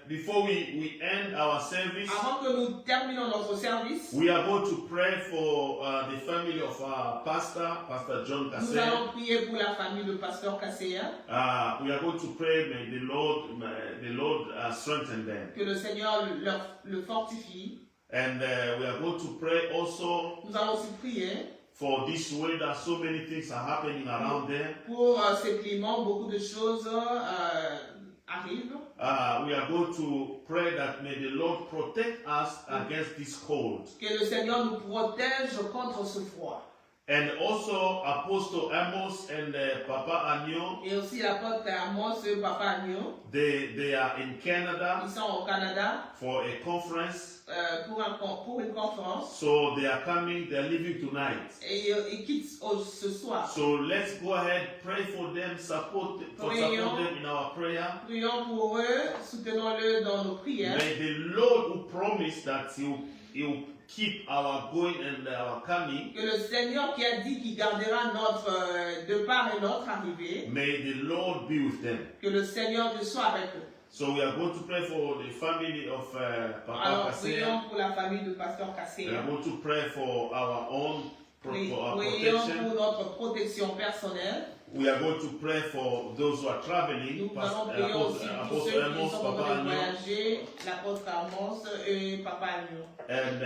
before we end our service, avant que nous terminons notre service, we are going to pray for the family of our pastor, Pastor John Kaseya. Nous allons prier pour la famille de Pasteur Kaseya. We are going to pray, may the Lord strengthen them. Que le Seigneur le fortifie. And we are going to pray also. Nous allons aussi prier. For this way that so many things are happening around there. Pour ce climat, beaucoup de choses arrivent. We are going to pray that may the Lord protect us against this cold. Que le Seigneur nous protège contre ce froid. And also Apostle Amos and Papa Agnew. Et aussi l'apôtre Amos et Papa Agnew. They are in Canada. Ils sont au Canada. For a conference. Pour une conférence. So they are coming. They are leaving tonight. Et ils quittent ce soir. So let's go ahead, pray for them, support them in our prayer. Prions pour eux, soutenons-le dans nos prières. May the Lord who promised that He will keep our going and our coming. Que le Seigneur qui a dit qu'il gardera notre départ et notre arrivée. May the Lord be with them. Que le Seigneur soit avec eux. So we are going to pray for the family of Papa Alors, Kassé. prions pour la famille de Pasteur Kassé. We are going to pray for our own Prions protection. pour notre protection personnelle. We are going to pray for those who are traveling. Nous allons prier aussi pour ceux qui sont en train de voyager, l'apôtre Amos et Papa Agnew. And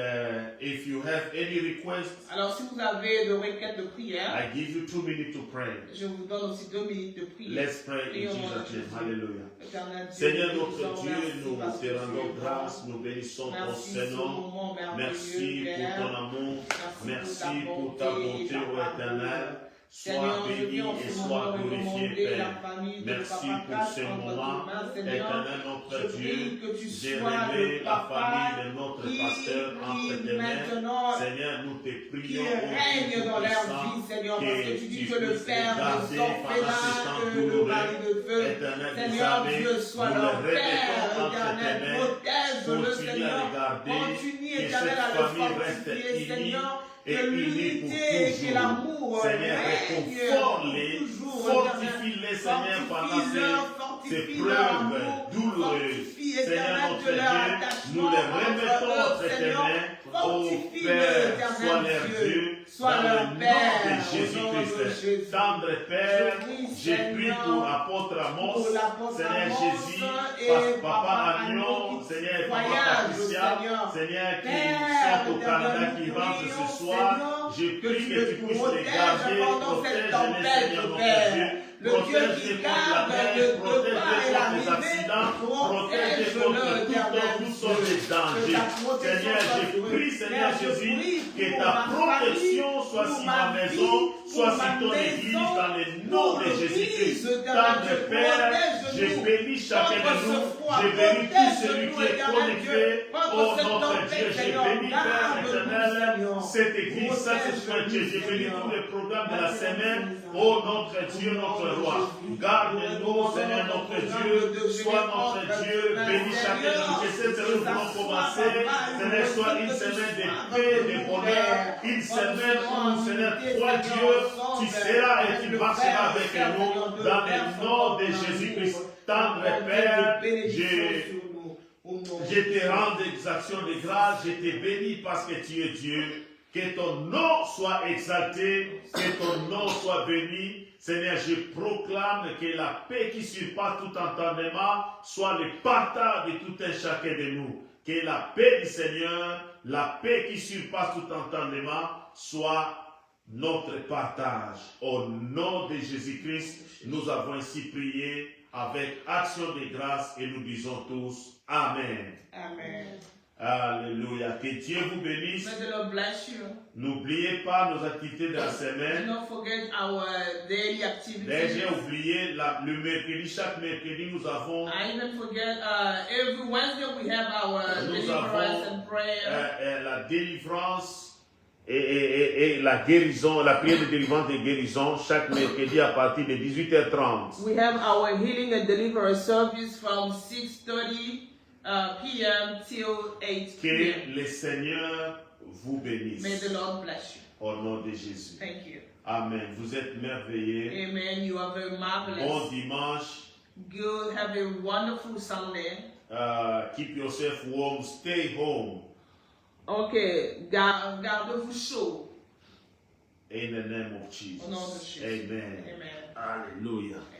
if you have any requests, alors si vous avez de requêtes de prière, I give you 2 minutes to pray. Je vous donne aussi 2 minutes de prière. Let's pray in Jesus' name. Hallelujah. Éternel Dieu, Seigneur notre Dieu, nous parce te que rendons tu es grâce, nous bénissons ton merci Saint-Nom. Merci Père. pour ton amour, merci pour ta bonté, ô Éternel. Sois Seigneur, béni et sois glorifié, Père. Merci pour ce moment, Éternel notre Dieu. J'ai remis la famille de notre pasteur entre tes mains. Seigneur, nous te prions, qui règne dans leur vie, Seigneur, parce que tu dis que le Père des orphelins, que le mari de feu, Seigneur Dieu, soit leur Père, Éternel, protège-le, Seigneur, continue, Éternel, à le fortifier, Seigneur, que l'unité, que l'amour règne toujours, fortifie-les, Seigneur, pendant ces preuves douloureuses. Seigneur notre Dieu, nous les remettons entre tes mains. Ô Père, sois leur Dieu, dans le nom de Jésus-Christ. Tendre Père, j'ai prié pour l'apôtre Amos, Seigneur Jésus, Papa Agnon, Seigneur, Papa Patricia, Seigneur, qui sont au Canada, qui rentrent ce soir. Je prie que tu puisses les garder, protège-les, Seigneur notre Dieu. Protège-les contre la mer, protège-les contre les accidents, protège-les contre toutes sortes de dangers. Seigneur, je prie, Seigneur Jésus, que ta protection soit sur ma maison, soit sur ton église, dans le nom de Jésus-Christ. Tendre Père, je bénis chacun de nous, je bénis tout celui qui est connecté. Oh notre Dieu, je bénis Père éternel, cette église, cette Poitiers, je bénis tous les programmes de la semaine. Oh notre Dieu, notre roi, garde-nous, Seigneur notre Dieu, sois notre Dieu, bénis chacun de nous, que cette semaine nous allons commencer, Seigneur, soit une semaine de paix, de bonheur, une semaine où, Seigneur, toi Dieu, tu seras et tu marcheras avec nous, dans le nom de Jésus-Christ. Tendre Père, je te rends des actions de grâce, je te bénis parce que tu es Dieu. Que ton nom soit exalté, que ton nom soit béni. Seigneur, je proclame que la paix qui surpasse tout entendement soit le partage de tout un chacun de nous. Que la paix du Seigneur, la paix qui surpasse tout entendement, soit notre partage. Au nom de Jésus-Christ, nous avons ainsi prié avec action de grâce et nous disons tous Amen. Amen. Alléluia. Que Dieu vous bénisse. May the Lord bless you. N'oubliez pas nos activités de la semaine. Do not forget our daily activities. J'ai oublié le mercredi. Chaque mercredi, nous avons. I even forget every Wednesday we have our deliverance and prayer. La délivrance et la guérison, la prière de délivrance et guérison chaque mercredi à partir de 18h30. We have our healing and deliverance service from 6:30 p.m. till 8 p.m. Que le Seigneur vous bénisse. May the Lord bless you. Au nom de Jésus. Thank you. Amen. Vous êtes merveilleux. Amen. You are very marvelous. Bon dimanche. Good. Have a wonderful Sunday. Keep yourself warm. Stay home. Okay. Gardez-vous chaud. In the name of Jesus. Au nom de Jésus. Amen. Amen. Hallelujah. Amen.